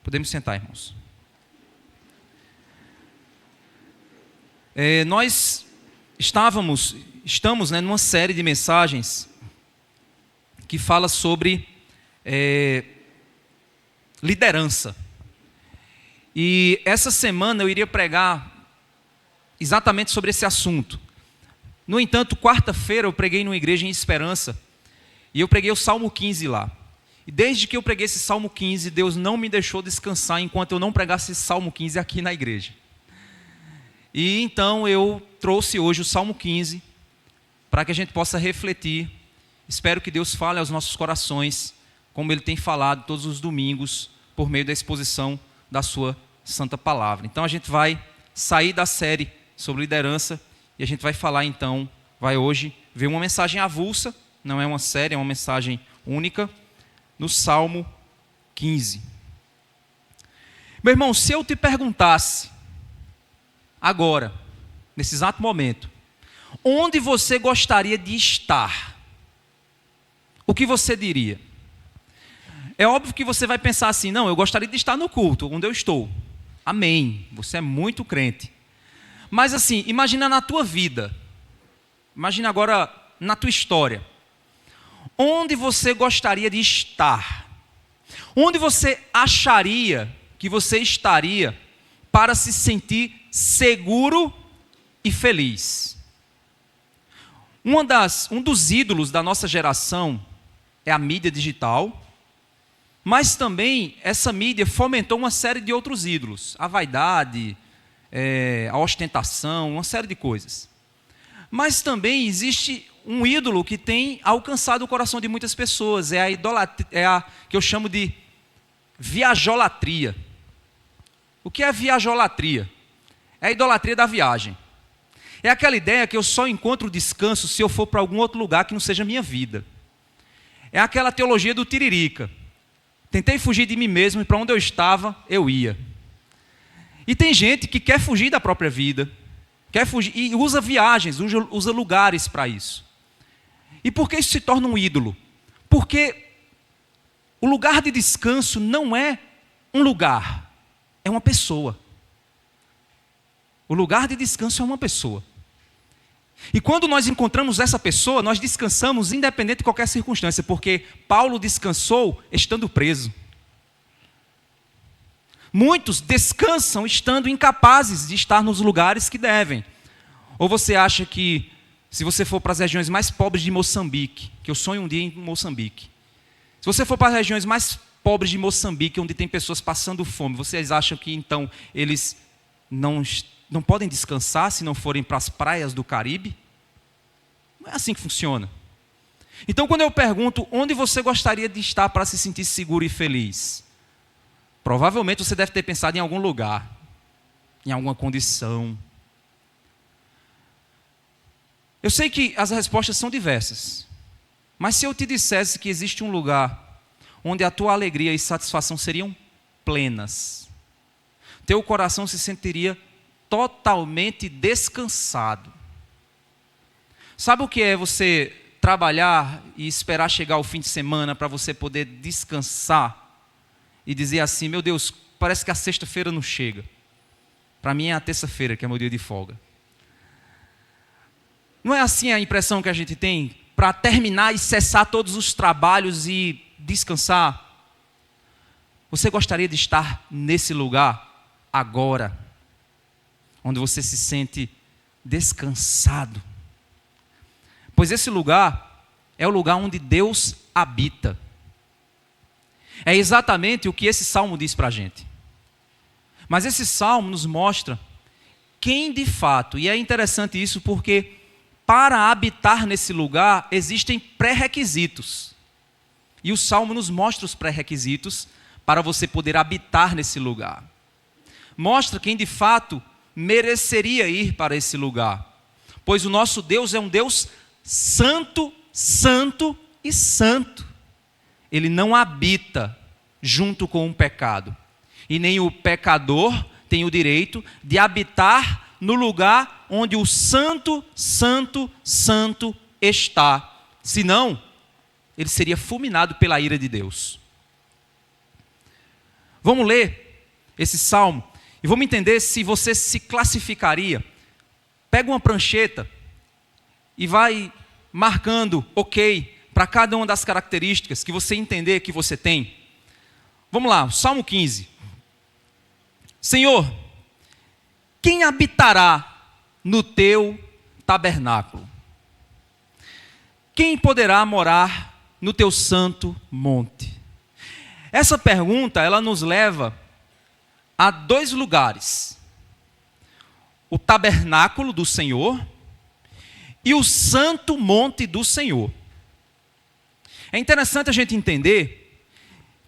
Podemos sentar, irmãos. Nós estamos numa série de mensagens que fala sobre liderança. E essa semana eu iria pregar exatamente sobre esse assunto. No entanto, quarta-feira eu preguei numa igreja em Esperança e eu preguei o Salmo 15 lá. E desde que eu preguei esse Salmo 15, Deus não me deixou descansar enquanto eu não pregasse esse Salmo 15 aqui na igreja. E então eu trouxe hoje o Salmo 15 para que a gente possa refletir. Espero que Deus fale aos nossos corações, como Ele tem falado todos os domingos, por meio da exposição da sua santa palavra. Então a gente vai sair da série sobre liderança e a gente vai falar então, vai hoje ver uma mensagem avulsa, não é uma série, é uma mensagem única, no Salmo 15. Meu irmão, se eu te perguntasse agora, nesse exato momento, onde você gostaria de estar, o que você diria? É óbvio que você vai pensar assim, não, eu gostaria de estar no culto, onde eu estou. Amém, você é muito crente. Mas assim, imagina na tua vida, imagina agora na tua história. Onde você gostaria de estar? Onde você acharia que você estaria para se sentir seguro e feliz? Um dos ídolos da nossa geração é a mídia digital, mas também essa mídia fomentou uma série de outros ídolos, a vaidade, a ostentação, uma série de coisas. Mas também existe um ídolo que tem alcançado o coração de muitas pessoas, é a idolatria, que eu chamo de viajolatria. O que é viajolatria? É a idolatria da viagem. É aquela ideia que eu só encontro descanso se eu for para algum outro lugar que não seja a minha vida. É aquela teologia do tiririca. Tentei fugir de mim mesmo e para onde eu estava, eu ia. E tem gente que quer fugir da própria vida, quer fugir e usa viagens, usa lugares para isso. E por que isso se torna um ídolo? Porque o lugar de descanso não é um lugar, é uma pessoa. O lugar de descanso é uma pessoa. E quando nós encontramos essa pessoa, nós descansamos independente de qualquer circunstância, porque Paulo descansou estando preso. Muitos descansam estando incapazes de estar nos lugares que devem. Ou você acha que, se você for para as regiões mais pobres de Moçambique, que eu sonho um dia em Moçambique, se você for para as regiões mais pobres de Moçambique, onde tem pessoas passando fome, vocês acham que então eles não podem descansar se não forem para as praias do Caribe? Não é assim que funciona. Então, quando eu pergunto onde você gostaria de estar para se sentir seguro e feliz, provavelmente você deve ter pensado em algum lugar, em alguma condição. Eu sei que as respostas são diversas, mas se eu te dissesse que existe um lugar onde a tua alegria e satisfação seriam plenas, teu coração se sentiria totalmente descansado. Sabe o que é você trabalhar e esperar chegar o fim de semana para você poder descansar e dizer assim, meu Deus, parece que a sexta-feira não chega. Para mim é a terça-feira que é meu dia de folga. Não é assim a impressão que a gente tem para terminar e cessar todos os trabalhos e descansar? Você gostaria de estar nesse lugar agora, onde você se sente descansado? Pois esse lugar é o lugar onde Deus habita. É exatamente o que esse salmo diz para a gente. Mas esse salmo nos mostra quem de fato, e é interessante isso porque para habitar nesse lugar existem pré-requisitos. E o salmo nos mostra os pré-requisitos para você poder habitar nesse lugar. Mostra quem de fato mereceria ir para esse lugar. Pois o nosso Deus é um Deus santo, santo e santo. Ele não habita junto com o pecado. E nem o pecador tem o direito de habitar no lugar onde o santo, santo, santo está. Senão, ele seria fulminado pela ira de Deus. Vamos ler esse salmo e vamos entender se você se classificaria. Pega uma prancheta e vai marcando ok para cada uma das características que você entender que você tem. Vamos lá, Salmo 15. Senhor, quem habitará no teu tabernáculo? Quem poderá morar no teu santo monte? Essa pergunta, ela nos leva a dois lugares: o tabernáculo do Senhor e o santo monte do Senhor. É interessante a gente entender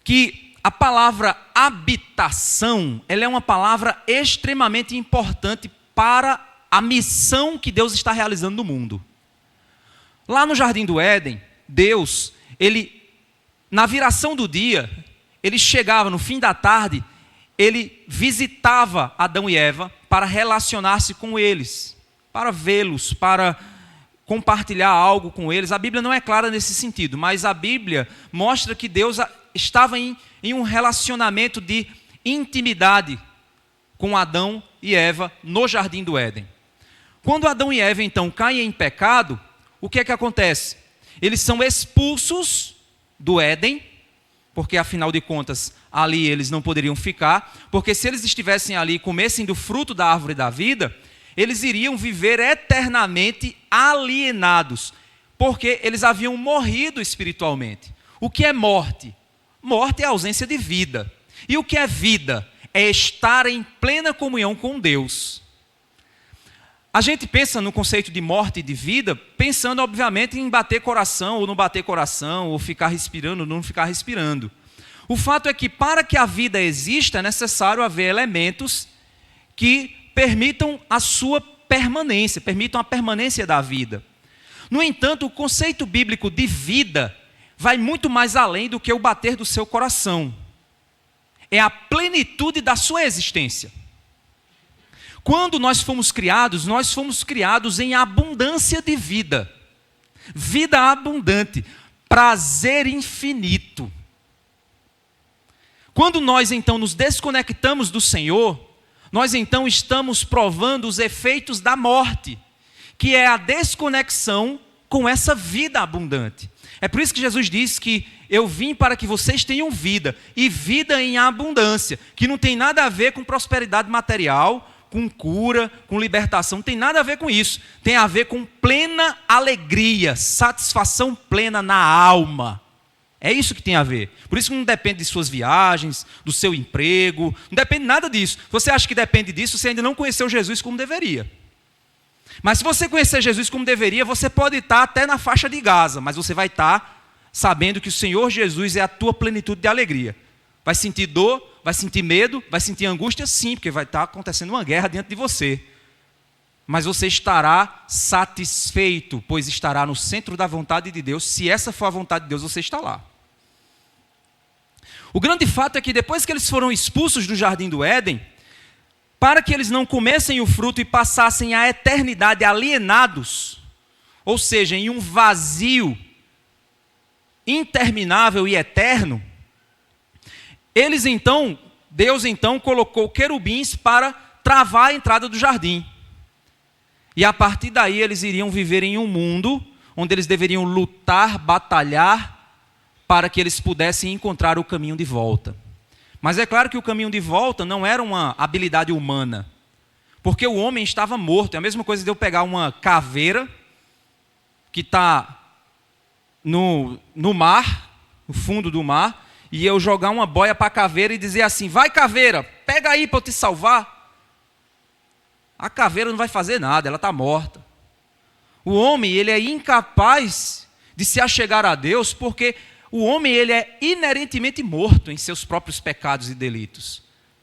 que a palavra habitação, ela é uma palavra extremamente importante para a missão que Deus está realizando no mundo. Lá no Jardim do Éden, Deus, na viração do dia, ele chegava no fim da tarde, ele visitava Adão e Eva para relacionar-se com eles, para vê-los, para compartilhar algo com eles. A Bíblia não é clara nesse sentido, mas a Bíblia mostra que Deus estava em um relacionamento de intimidade com Adão e Eva no Jardim do Éden. Quando Adão e Eva então caem em pecado, o que é que acontece? Eles são expulsos do Éden, porque afinal de contas ali eles não poderiam ficar, porque se eles estivessem ali e comessem do fruto da árvore da vida, eles iriam viver eternamente alienados, porque eles haviam morrido espiritualmente. O que é morte? Morte é a ausência de vida. E o que é vida? É estar em plena comunhão com Deus. A gente pensa no conceito de morte e de vida, pensando obviamente em bater coração ou não bater coração, ou ficar respirando ou não ficar respirando. O fato é que para que a vida exista é necessário haver elementos que permitam a sua permanência, permitam a permanência da vida. No entanto, o conceito bíblico de vida vai muito mais além do que o bater do seu coração. É a plenitude da sua existência. Quando nós fomos criados em abundância de vida. Vida abundante, prazer infinito. Quando nós então nos desconectamos do Senhor, nós então estamos provando os efeitos da morte, que é a desconexão com essa vida abundante. É por isso que Jesus disse que eu vim para que vocês tenham vida, e vida em abundância, que não tem nada a ver com prosperidade material, com cura, com libertação, não tem nada a ver com isso. Tem a ver com plena alegria, satisfação plena na alma. É isso que tem a ver. Por isso que não depende de suas viagens, do seu emprego, não depende nada disso. Se você acha que depende disso, você ainda não conheceu Jesus como deveria. Mas se você conhecer Jesus como deveria, você pode estar até na faixa de Gaza, mas você vai estar sabendo que o Senhor Jesus é a tua plenitude de alegria. Vai sentir dor, vai sentir medo, vai sentir angústia, sim, porque vai estar acontecendo uma guerra diante de você. Mas você estará satisfeito, pois estará no centro da vontade de Deus. Se essa for a vontade de Deus, você está lá. O grande fato é que depois que eles foram expulsos do Jardim do Éden, para que eles não comessem o fruto e passassem a eternidade alienados, ou seja, em um vazio interminável e eterno, Deus então colocou querubins para travar a entrada do jardim. E a partir daí eles iriam viver em um mundo onde eles deveriam lutar, batalhar, para que eles pudessem encontrar o caminho de volta. Mas é claro que o caminho de volta não era uma habilidade humana, porque o homem estava morto. É a mesma coisa de eu pegar uma caveira que está no mar, no fundo do mar, e eu jogar uma boia para a caveira e dizer assim: vai, caveira, pega aí para eu te salvar. A caveira não vai fazer nada, ela está morta. O homem, ele é incapaz de se achegar a Deus, porque o homem, ele é inerentemente morto em seus próprios pecados e delitos.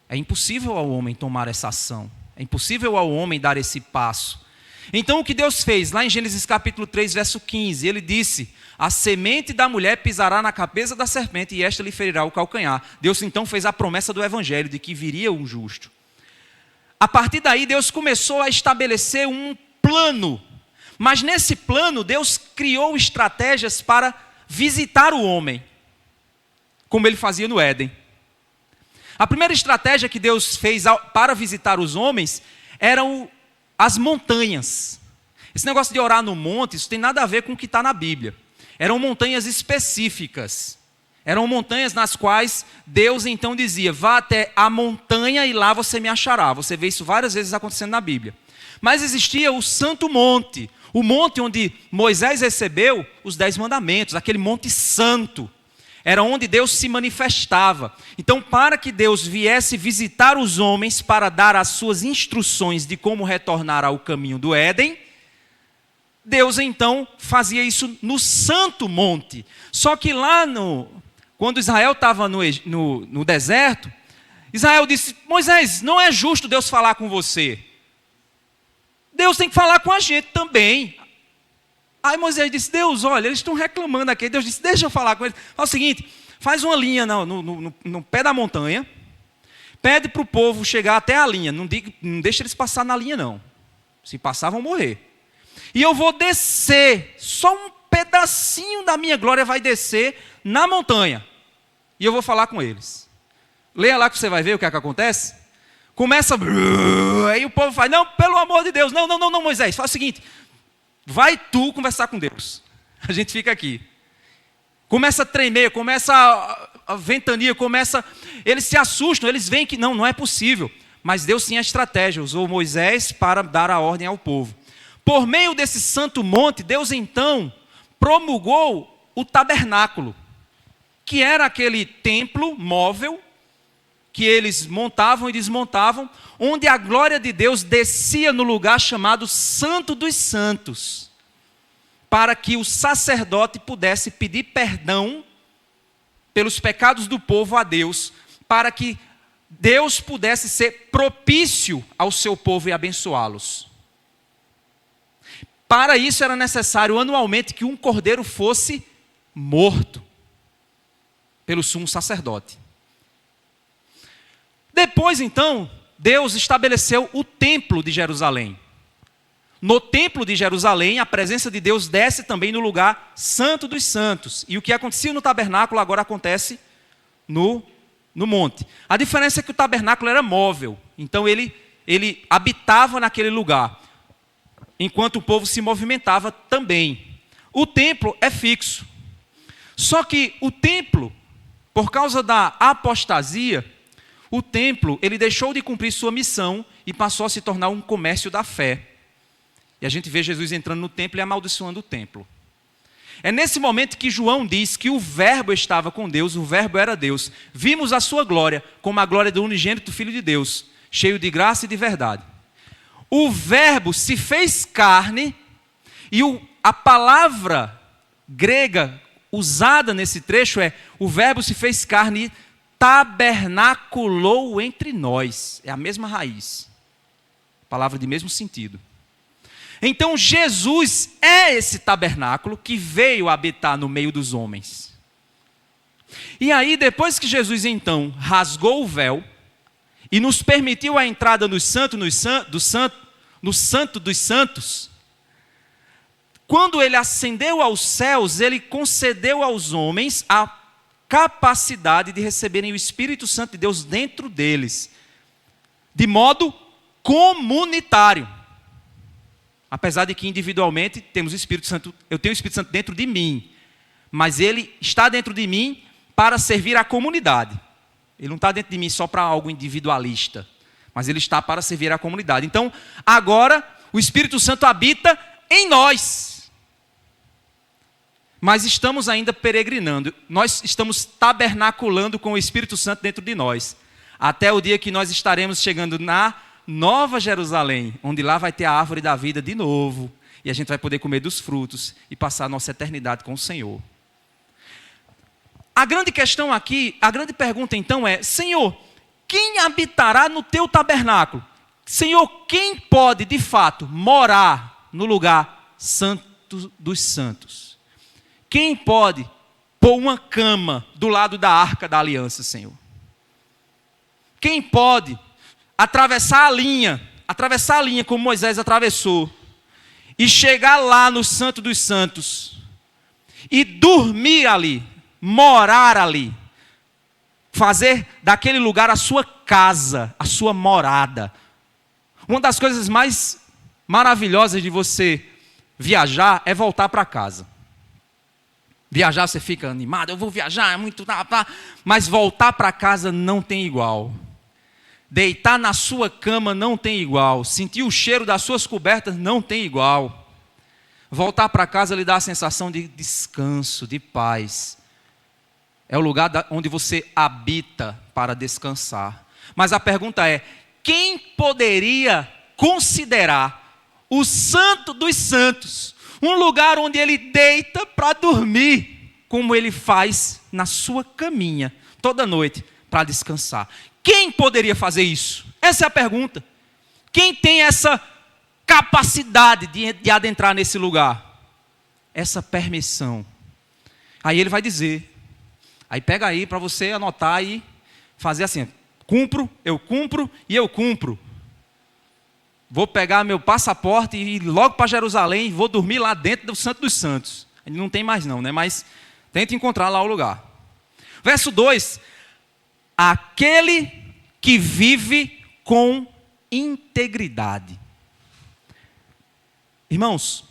É impossível ao homem tomar essa ação. É impossível ao homem dar esse passo. Então o que Deus fez? Lá em Gênesis capítulo 3, verso 15, ele disse: a semente da mulher pisará na cabeça da serpente e esta lhe ferirá o calcanhar. Deus então fez a promessa do evangelho de que viria um justo. A partir daí Deus começou a estabelecer um plano. Mas nesse plano Deus criou estratégias para visitar o homem, como ele fazia no Éden. A primeira estratégia que Deus fez para visitar os homens eram as montanhas. Esse negócio de orar no monte, isso tem nada a ver com o que está na Bíblia. Eram montanhas específicas. Eram montanhas nas quais Deus então dizia: vá até a montanha e lá você me achará. Você vê isso várias vezes acontecendo na Bíblia. Mas existia o Santo Monte, o monte onde Moisés recebeu os 10 mandamentos, aquele monte santo. Era onde Deus se manifestava. Então, para que Deus viesse visitar os homens para dar as suas instruções de como retornar ao caminho do Éden, Deus então fazia isso no Santo Monte. Só que lá quando Israel estava no deserto, Israel disse: Moisés, não é justo Deus falar com você. Deus tem que falar com a gente também. Aí Moisés disse: Deus, olha, eles estão reclamando aqui. Deus disse: deixa eu falar com eles. Faz o seguinte, faz uma linha no pé da montanha, pede para o povo chegar até a linha. Não deixa eles passar na linha, não. Se passar, vão morrer. E eu vou descer, só um pedacinho da minha glória vai descer na montanha. E eu vou falar com eles. Leia lá que você vai ver o que é que acontece. Começa, aí o povo faz: não, pelo amor de Deus, não, Moisés, faz o seguinte, vai tu conversar com Deus. A gente fica aqui. Começa a tremer, começa a ventania, eles se assustam, eles veem que não é possível. Mas Deus tinha estratégia, usou Moisés para dar a ordem ao povo. Por meio desse santo monte, Deus então promulgou o tabernáculo, que era aquele templo móvel que eles montavam e desmontavam, onde a glória de Deus descia no lugar chamado Santo dos Santos, para que o sacerdote pudesse pedir perdão pelos pecados do povo a Deus, para que Deus pudesse ser propício ao seu povo e abençoá-los. Para isso era necessário anualmente que um cordeiro fosse morto pelo sumo sacerdote. Depois, então, Deus estabeleceu o templo de Jerusalém. No templo de Jerusalém, a presença de Deus desce também no lugar santo dos santos. E o que acontecia no tabernáculo agora acontece no monte. A diferença é que o tabernáculo era móvel. Então ele habitava naquele lugar, enquanto o povo se movimentava também. O templo é fixo. Só que o templo, por causa da apostasia, o templo, ele deixou de cumprir sua missão e passou a se tornar um comércio da fé. E a gente vê Jesus entrando no templo e amaldiçoando o templo. É nesse momento que João diz que o verbo estava com Deus, o verbo era Deus. Vimos a sua glória, como a glória do unigênito Filho de Deus, cheio de graça e de verdade. O verbo se fez carne e a palavra grega usada nesse trecho é: o verbo se fez carne e tabernaculou entre nós. É a mesma raiz. Palavra de mesmo sentido. Então Jesus é esse tabernáculo que veio habitar no meio dos homens. E aí, depois que Jesus então rasgou o véu e nos permitiu a entrada no Santo dos Santos, quando ele ascendeu aos céus, ele concedeu aos homens a capacidade de receberem o Espírito Santo de Deus dentro deles, de modo comunitário. Apesar de que individualmente temos o Espírito Santo, eu tenho o Espírito Santo dentro de mim, mas ele está dentro de mim para servir à comunidade. Ele não está dentro de mim só para algo individualista, mas ele está para servir à comunidade. Então, agora, o Espírito Santo habita em nós. Mas estamos ainda peregrinando. Nós estamos tabernaculando com o Espírito Santo dentro de nós. Até o dia que nós estaremos chegando na Nova Jerusalém, onde lá vai ter a árvore da vida de novo. E a gente vai poder comer dos frutos e passar a nossa eternidade com o Senhor. A grande questão aqui, a grande pergunta então é: Senhor, quem habitará no teu tabernáculo? Senhor, quem pode de fato morar no lugar santo dos santos? Quem pode pôr uma cama do lado da arca da aliança, Senhor? Quem pode atravessar a linha como Moisés atravessou, e chegar lá no Santo dos Santos, e dormir ali, morar ali? fazer daquele lugar a sua casa, a sua morada. Uma das coisas mais maravilhosas de você viajar é voltar para casa. Viajar você fica animado, eu vou viajar, é muito... Mas voltar para casa não tem igual. Deitar na sua cama não tem igual. Sentir o cheiro das suas cobertas não tem igual. Voltar para casa lhe dá a sensação de descanso, de paz. É o lugar onde você habita para descansar. Mas a pergunta é, quem poderia considerar o santo dos santos um lugar onde ele deita para dormir, como ele faz na sua caminha, toda noite, para descansar? Quem poderia fazer isso? Essa é a pergunta. Quem tem essa capacidade de adentrar nesse lugar? Essa permissão. Aí ele vai dizer, aí pega aí para você anotar e fazer assim, cumpro e eu cumpro. Vou pegar meu passaporte e ir logo para Jerusalém e vou dormir lá dentro do Santo dos Santos. Não tem mais não, né? Mas tenta encontrar lá o lugar. Verso 2. Aquele que vive com integridade. Irmãos,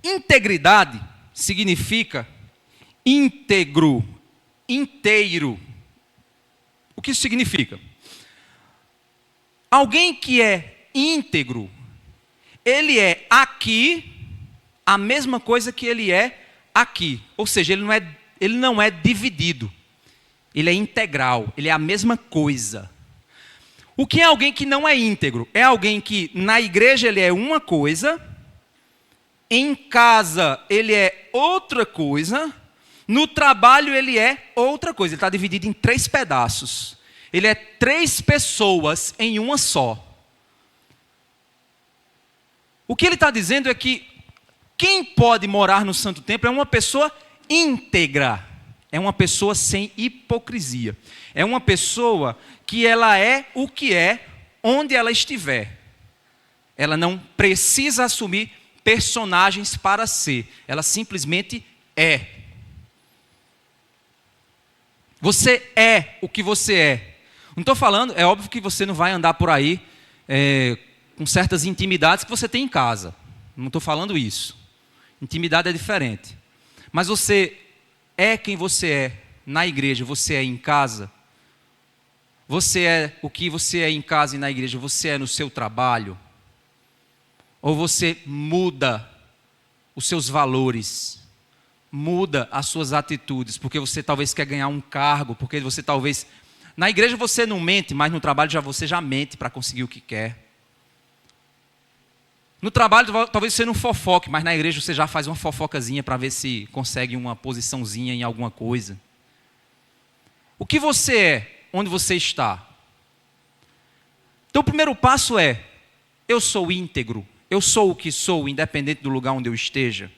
integridade significa íntegro, inteiro. O que isso significa? Alguém que é íntegro, ele é aqui a mesma coisa que ele é aqui. Ou seja, ele não é dividido. Ele é integral, ele é a mesma coisa. O que é alguém que não é íntegro? É alguém que na igreja ele é uma coisa, em casa ele é outra coisa, no trabalho ele é outra coisa. Ele está dividido em 3 pedaços. Ele é 3 pessoas em uma só. O que ele está dizendo é que quem pode morar no Santo Templo é uma pessoa íntegra. É uma pessoa sem hipocrisia. É uma pessoa que ela é o que é, onde ela estiver. Ela não precisa assumir personagens para ser. Ela simplesmente é. Você é o que você é. Não estou falando, é óbvio que você não vai andar por aí com certas intimidades que você tem em casa. Não estou falando isso. Intimidade é diferente. Mas você é quem você é na igreja, você é em casa. Você é o que você é em casa e na igreja, você é no seu trabalho. Ou você muda os seus valores, muda as suas atitudes, porque você talvez quer ganhar um cargo, porque você talvez... Na igreja você não mente, mas no trabalho você já mente para conseguir o que quer. No trabalho talvez você não fofoque, mas na igreja você já faz uma fofocazinha para ver se consegue uma posiçãozinha em alguma coisa. O que você é, onde você está? Então o primeiro passo é, eu sou íntegro, eu sou o que sou, independente do lugar onde eu esteja.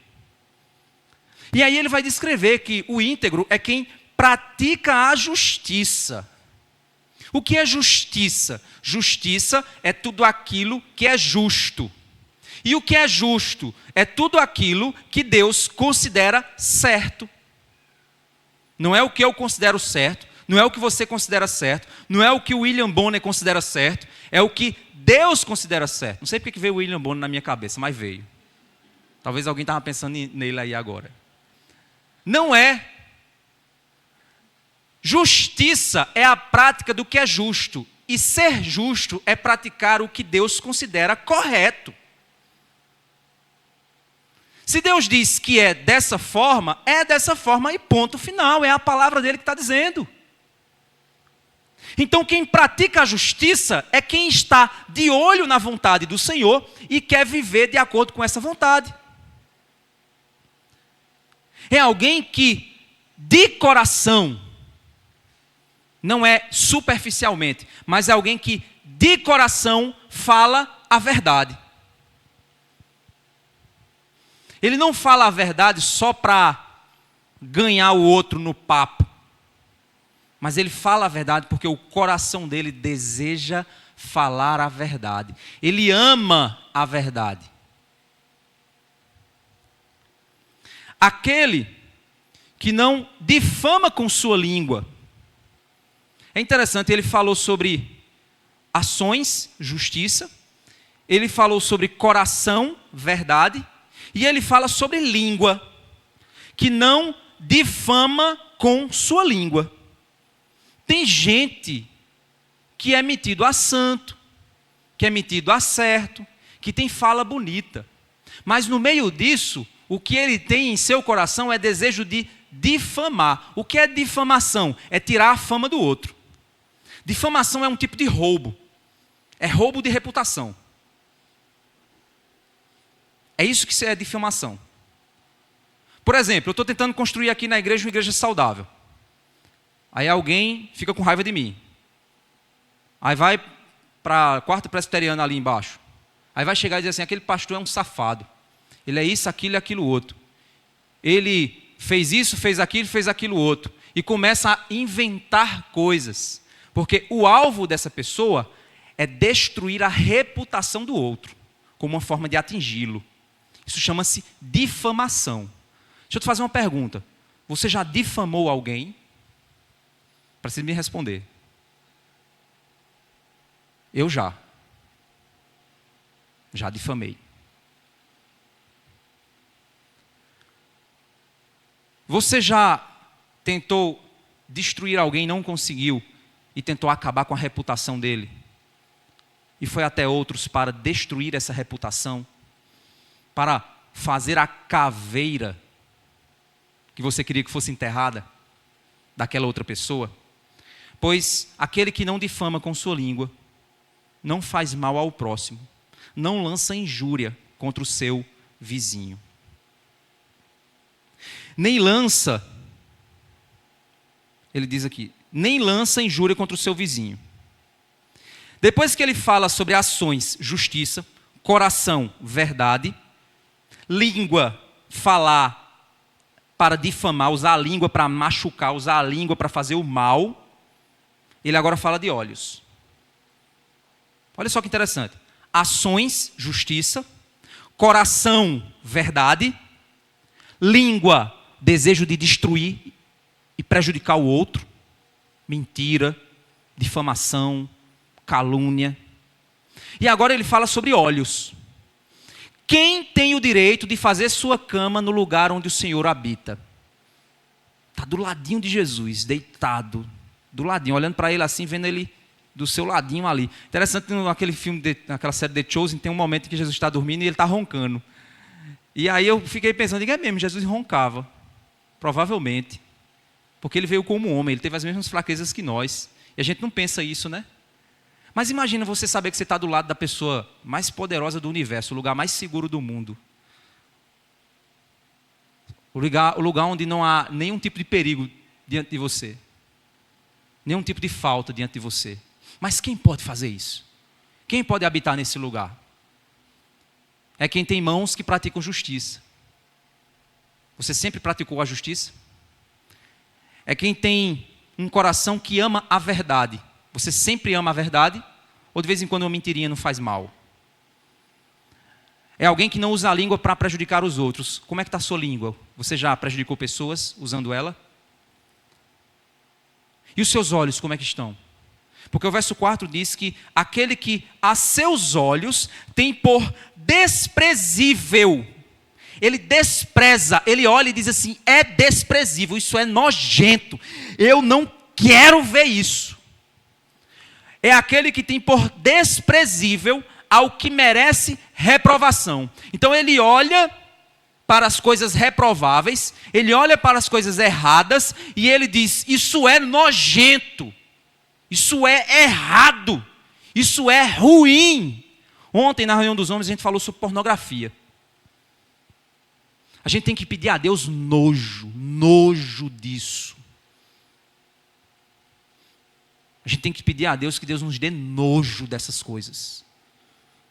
E aí ele vai descrever que o íntegro é quem pratica a justiça. O que é justiça? Justiça é tudo aquilo que é justo. E o que é justo? É tudo aquilo que Deus considera certo. Não é o que eu considero certo, não é o que você considera certo, não é o que o William Bonner considera certo, é o que Deus considera certo. Não sei porque veio o William Bonner na minha cabeça, mas veio. Talvez alguém estava pensando nele aí agora. Não é. Justiça é a prática do que é justo. E ser justo é praticar o que Deus considera correto. Se Deus diz que é dessa forma e ponto final. É a palavra dele que está dizendo. Então quem pratica a justiça é quem está de olho na vontade do Senhor e quer viver de acordo com essa vontade. É alguém que de coração, não é superficialmente, mas é alguém que de coração fala a verdade. Ele não fala a verdade só para ganhar o outro no papo, mas ele fala a verdade porque o coração dele deseja falar a verdade. Ele ama a verdade. Aquele que não difama com sua língua, É interessante, ele falou sobre ações, justiça, ele falou sobre coração, verdade, e ele fala sobre língua, que não difama com sua língua. Tem gente que é metido a santo, que é metido a certo, que tem fala bonita, mas no meio disso, o que ele tem em seu coração é desejo de difamar. O que é difamação? É tirar a fama do outro. Difamação é um tipo de roubo. É roubo de reputação. É isso que é difamação. Por exemplo, eu estou tentando construir aqui na igreja uma igreja saudável. Aí alguém fica com raiva de mim. Aí vai para a quarta presbiteriana ali embaixo. Aí vai chegar e dizer assim, aquele pastor é um safado. Ele é isso, aquilo e aquilo outro. Ele fez isso, fez aquilo outro. E começa a inventar coisas. Porque o alvo dessa pessoa é destruir a reputação do outro, como uma forma de atingi-lo. Isso chama-se difamação. Deixa eu te fazer uma pergunta. Você já difamou alguém? Precisa me responder. Eu já. Já difamei. Você já tentou destruir alguém e não conseguiu e tentou acabar com a reputação dele? E foi até outros para destruir essa reputação? Para fazer a caveira que você queria que fosse enterrada daquela outra pessoa? Pois aquele que não difama com sua língua não faz mal ao próximo, não lança injúria contra o seu vizinho. Nem lança, ele diz aqui, nem lança injúria contra o seu vizinho. Depois que ele fala sobre ações, justiça, coração, verdade, língua, falar para difamar, usar a língua para machucar, usar a língua para fazer o mal, ele agora fala de olhos. Olha só que interessante. Ações, justiça, coração, verdade, língua, desejo de destruir e prejudicar o outro, mentira, difamação, calúnia. E agora ele fala sobre olhos. Quem tem o direito de fazer sua cama no lugar onde o Senhor habita? Está do ladinho de Jesus, deitado, do ladinho, olhando para ele assim, vendo ele do seu ladinho ali. Interessante, naquele filme, naquela série The Chosen, tem um momento que Jesus está dormindo e ele está roncando. E aí eu fiquei pensando, é mesmo, Jesus roncava. Provavelmente. Porque ele veio como homem, ele teve as mesmas fraquezas que nós. E a gente não pensa isso, né? Mas imagina você saber que você está do lado da pessoa mais poderosa do universo, o lugar mais seguro do mundo. O lugar onde não há nenhum tipo de perigo diante de você. Nenhum tipo de falta diante de você. Mas quem pode fazer isso? Quem pode habitar nesse lugar? É quem tem mãos que praticam justiça. Você sempre praticou a justiça? É quem tem um coração que ama a verdade. Você sempre ama a verdade? Ou de vez em quando uma mentirinha não faz mal? É alguém que não usa a língua para prejudicar os outros. Como é que está a sua língua? Você já prejudicou pessoas usando ela? E os seus olhos, como é que estão? Porque o verso 4 diz que aquele que a seus olhos tem por desprezível. Ele despreza, ele olha e diz assim, é desprezível, isso é nojento. Eu não quero ver isso. É aquele que tem por desprezível ao que merece reprovação. Então ele olha para as coisas reprováveis, ele olha para as coisas erradas e ele diz, isso é nojento, isso é errado, isso é ruim. Ontem na reunião dos homens a gente falou sobre pornografia. A gente tem que pedir a Deus nojo disso. A gente tem que pedir a Deus que Deus nos dê nojo dessas coisas.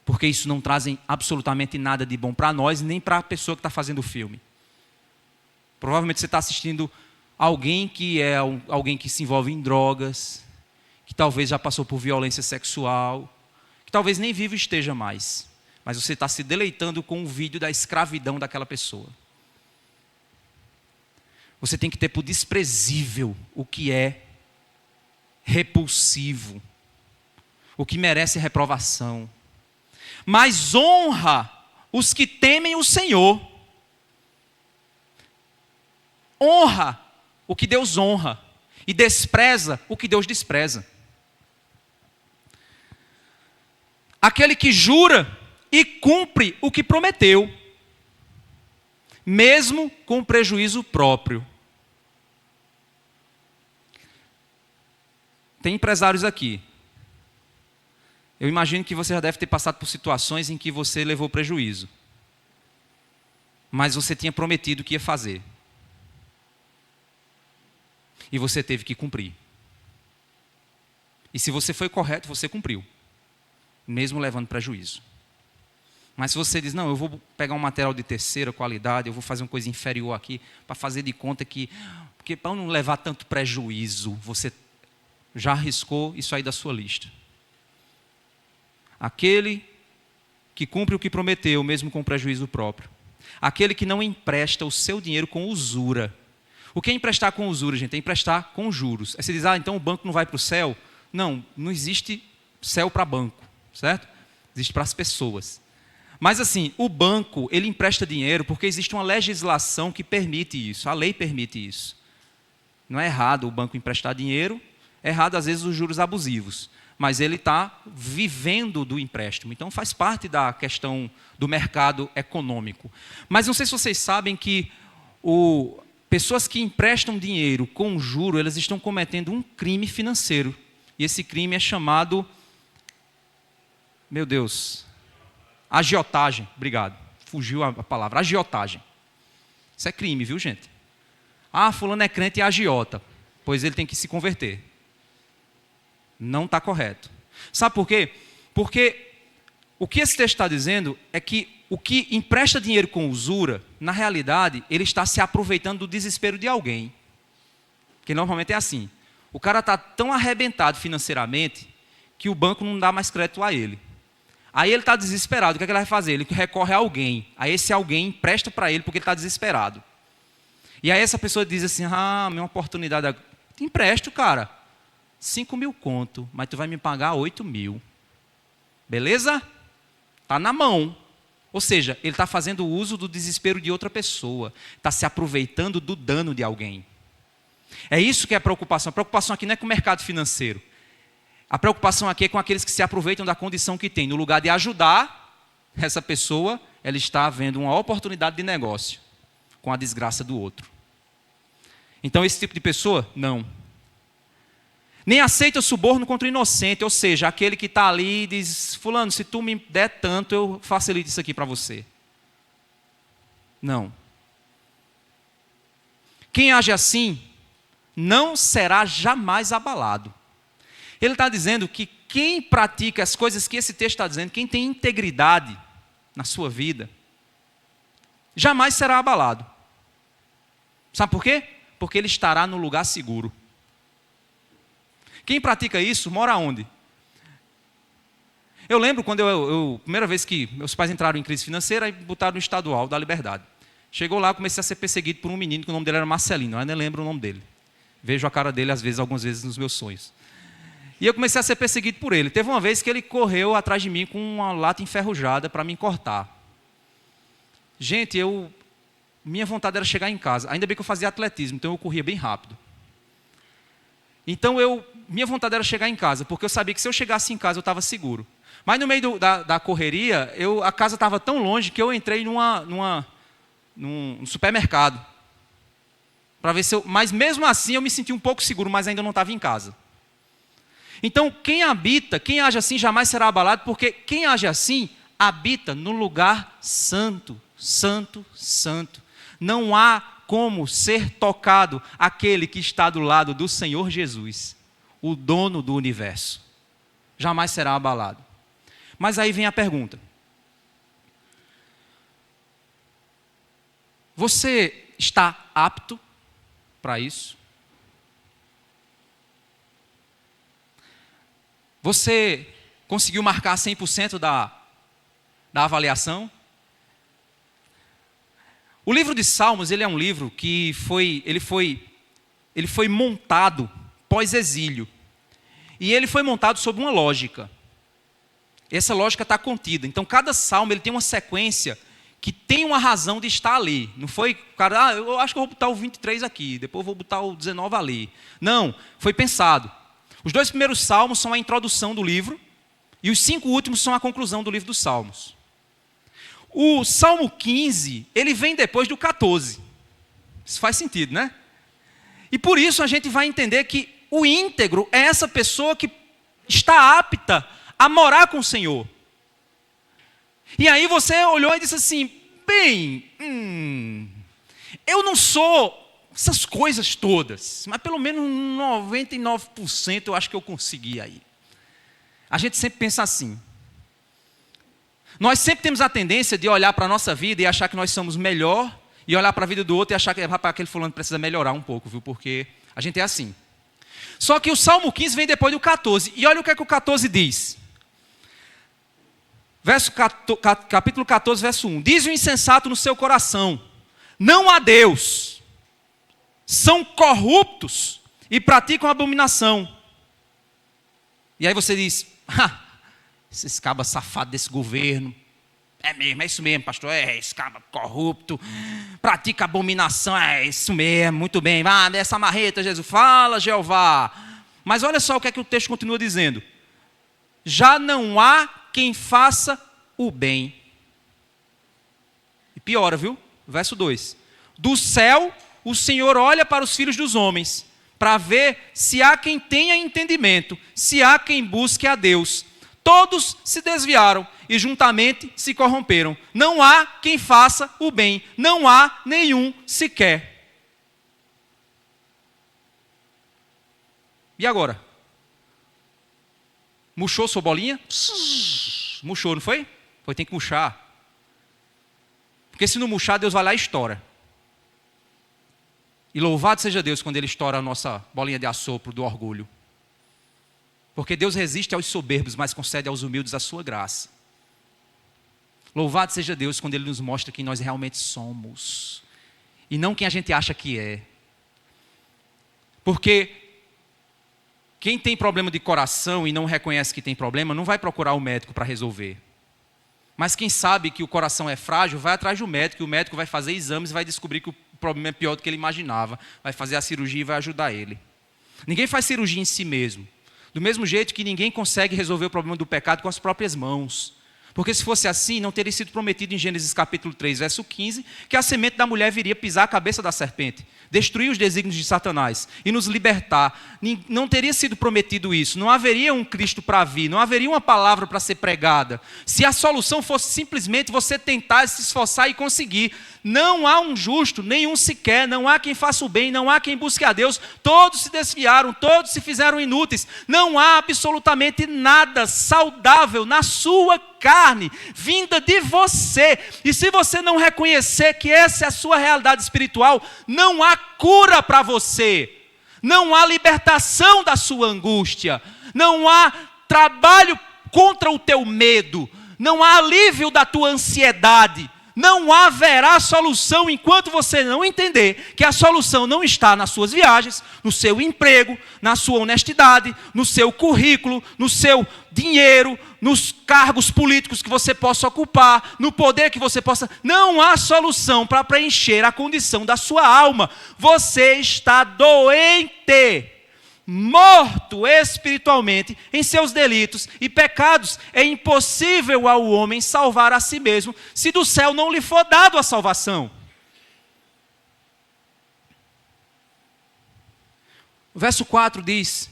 Porque isso não traz absolutamente nada de bom para nós, nem para a pessoa que está fazendo o filme. Provavelmente você está assistindo alguém que é alguém que se envolve em drogas, que talvez já passou por violência sexual, que talvez nem vivo esteja mais. Mas você está se deleitando com o vídeo da escravidão daquela pessoa. Você tem que ter por desprezível o que é repulsivo, o que merece reprovação. Mas honra os que temem o Senhor. Honra o que Deus honra e despreza o que Deus despreza. Aquele que jura e cumpre o que prometeu, mesmo com prejuízo próprio. Tem empresários aqui. Eu imagino que você já deve ter passado por situações em que você levou prejuízo. Mas você tinha prometido que ia fazer. E você teve que cumprir. E se você foi correto, você cumpriu. Mesmo levando prejuízo. Mas se você diz, não, eu vou pegar um material de terceira qualidade, eu vou fazer uma coisa inferior aqui, para fazer de conta que... Porque para não levar tanto prejuízo, você já arriscou isso aí da sua lista. Aquele que cumpre o que prometeu, mesmo com prejuízo próprio. Aquele que não empresta o seu dinheiro com usura. O que é emprestar com usura, gente? É emprestar com juros. Aí você diz, então o banco não vai para o céu? Não, não existe céu para banco, certo? Existe para as pessoas. Mas assim, o banco, ele empresta dinheiro porque existe uma legislação que permite isso. A lei permite isso. Não é errado o banco emprestar dinheiro, é errado às vezes os juros abusivos. Mas ele está vivendo do empréstimo. Então faz parte da questão do mercado econômico. Mas não sei se vocês sabem que pessoas que emprestam dinheiro com juro, elas estão cometendo um crime financeiro. E esse crime é chamado, meu Deus, agiotagem. Obrigado, fugiu a palavra, agiotagem. Isso é crime, viu, gente? Fulano é crente e agiota. Pois ele tem que se converter. Não está correto. Sabe por quê? Porque o que esse texto está dizendo é que o que empresta dinheiro com usura, na realidade, ele está se aproveitando do desespero de alguém. Que normalmente é assim. O cara está tão arrebentado financeiramente que o banco não dá mais crédito a ele. Aí ele está desesperado. O que é que ele vai fazer? Ele recorre a alguém. Aí esse alguém empresta para ele porque ele está desesperado. E aí essa pessoa diz assim, minha oportunidade... Te empresto, cara. 5 mil conto, mas tu vai me pagar 8 mil. Beleza? Está na mão. Ou seja, ele está fazendo uso do desespero de outra pessoa. Está se aproveitando do dano de alguém. É isso que é a preocupação. A preocupação aqui não é com o mercado financeiro. A preocupação aqui é com aqueles que se aproveitam da condição que tem. No lugar de ajudar essa pessoa, ela está vendo uma oportunidade de negócio com a desgraça do outro. Então esse tipo de pessoa, não. Nem aceita suborno contra o inocente, ou seja, aquele que está ali e diz, fulano, se tu me der tanto, eu facilito isso aqui para você. Não. Quem age assim, não será jamais abalado. Ele está dizendo que quem pratica as coisas que esse texto está dizendo, quem tem integridade na sua vida, jamais será abalado. Sabe por quê? Porque ele estará no lugar seguro. Quem pratica isso, mora onde? Eu lembro quando primeira vez que meus pais entraram em crise financeira e botaram no estadual da Liberdade. Chegou lá, comecei a ser perseguido por um menino que o nome dele era Marcelino, eu ainda lembro o nome dele. Vejo a cara dele algumas vezes nos meus sonhos. E eu comecei a ser perseguido por ele. Teve uma vez que ele correu atrás de mim com uma lata enferrujada para me cortar. Gente, minha vontade era chegar em casa. Ainda bem que eu fazia atletismo, então eu corria bem rápido. Então minha vontade era chegar em casa, porque eu sabia que se eu chegasse em casa eu estava seguro. Mas no meio da correria, a casa estava tão longe que eu entrei num supermercado. Para ver mas mesmo assim eu me senti um pouco seguro, mas ainda não estava em casa. Então quem age assim jamais será abalado, porque quem age assim habita no lugar santo, santo, santo. Não há como ser tocado aquele que está do lado do Senhor Jesus, o dono do universo. Jamais será abalado. Mas aí vem a pergunta. Você está apto para isso? Você conseguiu marcar 100% da avaliação? O livro de Salmos, ele é um livro que foi montado pós-exílio. E ele foi montado sob uma lógica. Essa lógica está contida. Então, cada salmo ele tem uma sequência que tem uma razão de estar ali. Não foi, cara, eu acho que eu vou botar o 23 aqui, depois eu vou botar o 19 ali. Não, foi pensado. Os 2 primeiros salmos são a introdução do livro, e os 5 últimos são a conclusão do livro dos salmos. O Salmo 15, ele vem depois do 14. Isso faz sentido, né? E por isso a gente vai entender que o íntegro é essa pessoa que está apta a morar com o Senhor. E aí você olhou e disse assim, eu não sou essas coisas todas, mas pelo menos 99% eu acho que eu consegui aí. A gente sempre pensa assim. Nós sempre temos a tendência de olhar para a nossa vida e achar que nós somos melhor, e olhar para a vida do outro e achar que rapaz, aquele fulano precisa melhorar um pouco, viu? Porque a gente é assim. Só que o Salmo 15 vem depois do 14, e olha o que é que o 14 diz. Capítulo 14, verso 1. Diz o insensato no seu coração, não há Deus, são corruptos e praticam abominação. E aí você diz, esses cabas safados desse governo, é mesmo, é isso mesmo, pastor, esse caba corrupto, pratica abominação, é isso mesmo, muito bem, vá dessa marreta, Jesus, fala, Jeová. Mas olha só o que é que o texto continua dizendo. Já não há quem faça o bem. E piora, viu? Verso 2. Do céu, o Senhor olha para os filhos dos homens, para ver se há quem tenha entendimento, se há quem busque a Deus. Todos se desviaram e juntamente se corromperam. Não há quem faça o bem, não há nenhum sequer. E agora? Murchou sua bolinha? Murchou, não foi? Foi, tem que murchar. Porque se não murchar, Deus vai lá e estoura. E louvado seja Deus quando Ele estoura a nossa bolinha de assopro do orgulho. Porque Deus resiste aos soberbos, mas concede aos humildes a sua graça. Louvado seja Deus quando Ele nos mostra quem nós realmente somos. E não quem a gente acha que é. Porque quem tem problema de coração e não reconhece que tem problema, não vai procurar o médico para resolver. Mas quem sabe que o coração é frágil, vai atrás do médico, e o médico vai fazer exames e vai descobrir que o problema é pior do que ele imaginava. Vai fazer a cirurgia e vai ajudar ele. Ninguém faz cirurgia em si mesmo. Do mesmo jeito que ninguém consegue resolver o problema do pecado com as próprias mãos. Porque se fosse assim, não teria sido prometido em Gênesis capítulo 3, verso 15, que a semente da mulher viria pisar a cabeça da serpente, destruir os desígnios de Satanás e nos libertar. Não teria sido prometido isso, não haveria um Cristo para vir, não haveria uma palavra para ser pregada. Se a solução fosse simplesmente você tentar se esforçar e conseguir, não há um justo, nenhum sequer, não há quem faça o bem, não há quem busque a Deus, todos se desviaram, todos se fizeram inúteis, não há absolutamente nada saudável na sua carne, vinda de você, e se você não reconhecer que essa é a sua realidade espiritual, não há cura para você, não há libertação da sua angústia, não há trabalho contra o teu medo, não há alívio da tua ansiedade, não haverá solução enquanto você não entender que a solução não está nas suas viagens, no seu emprego, na sua honestidade, no seu currículo, no seu dinheiro, nos cargos políticos que você possa ocupar, no poder que você possa... Não há solução para preencher a condição da sua alma. Você está doente, morto espiritualmente em seus delitos e pecados. É impossível ao homem salvar a si mesmo se do céu não lhe for dado a salvação. O verso 4 diz: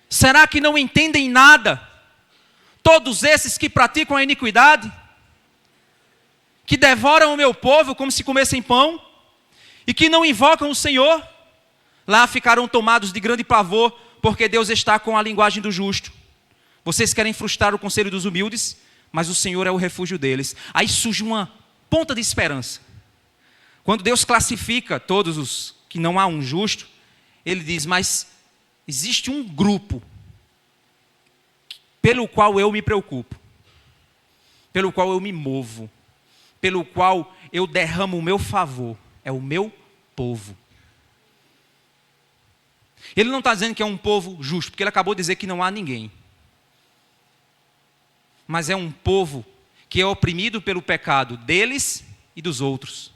será que não entendem nada todos esses que praticam a iniquidade, que devoram o meu povo como se comessem pão, e que não invocam o Senhor? Lá ficarão tomados de grande pavor, porque Deus está com a linguagem do justo. Vocês querem frustrar o conselho dos humildes, mas o Senhor é o refúgio deles. Aí surge uma ponta de esperança. Quando Deus classifica todos os que não há um justo, Ele diz, mas existe um grupo pelo qual eu me preocupo, pelo qual eu me movo, pelo qual eu derramo o meu favor, é o meu povo. Ele não está dizendo que é um povo justo, porque ele acabou de dizer que não há ninguém. Mas é um povo que é oprimido pelo pecado deles e dos outros.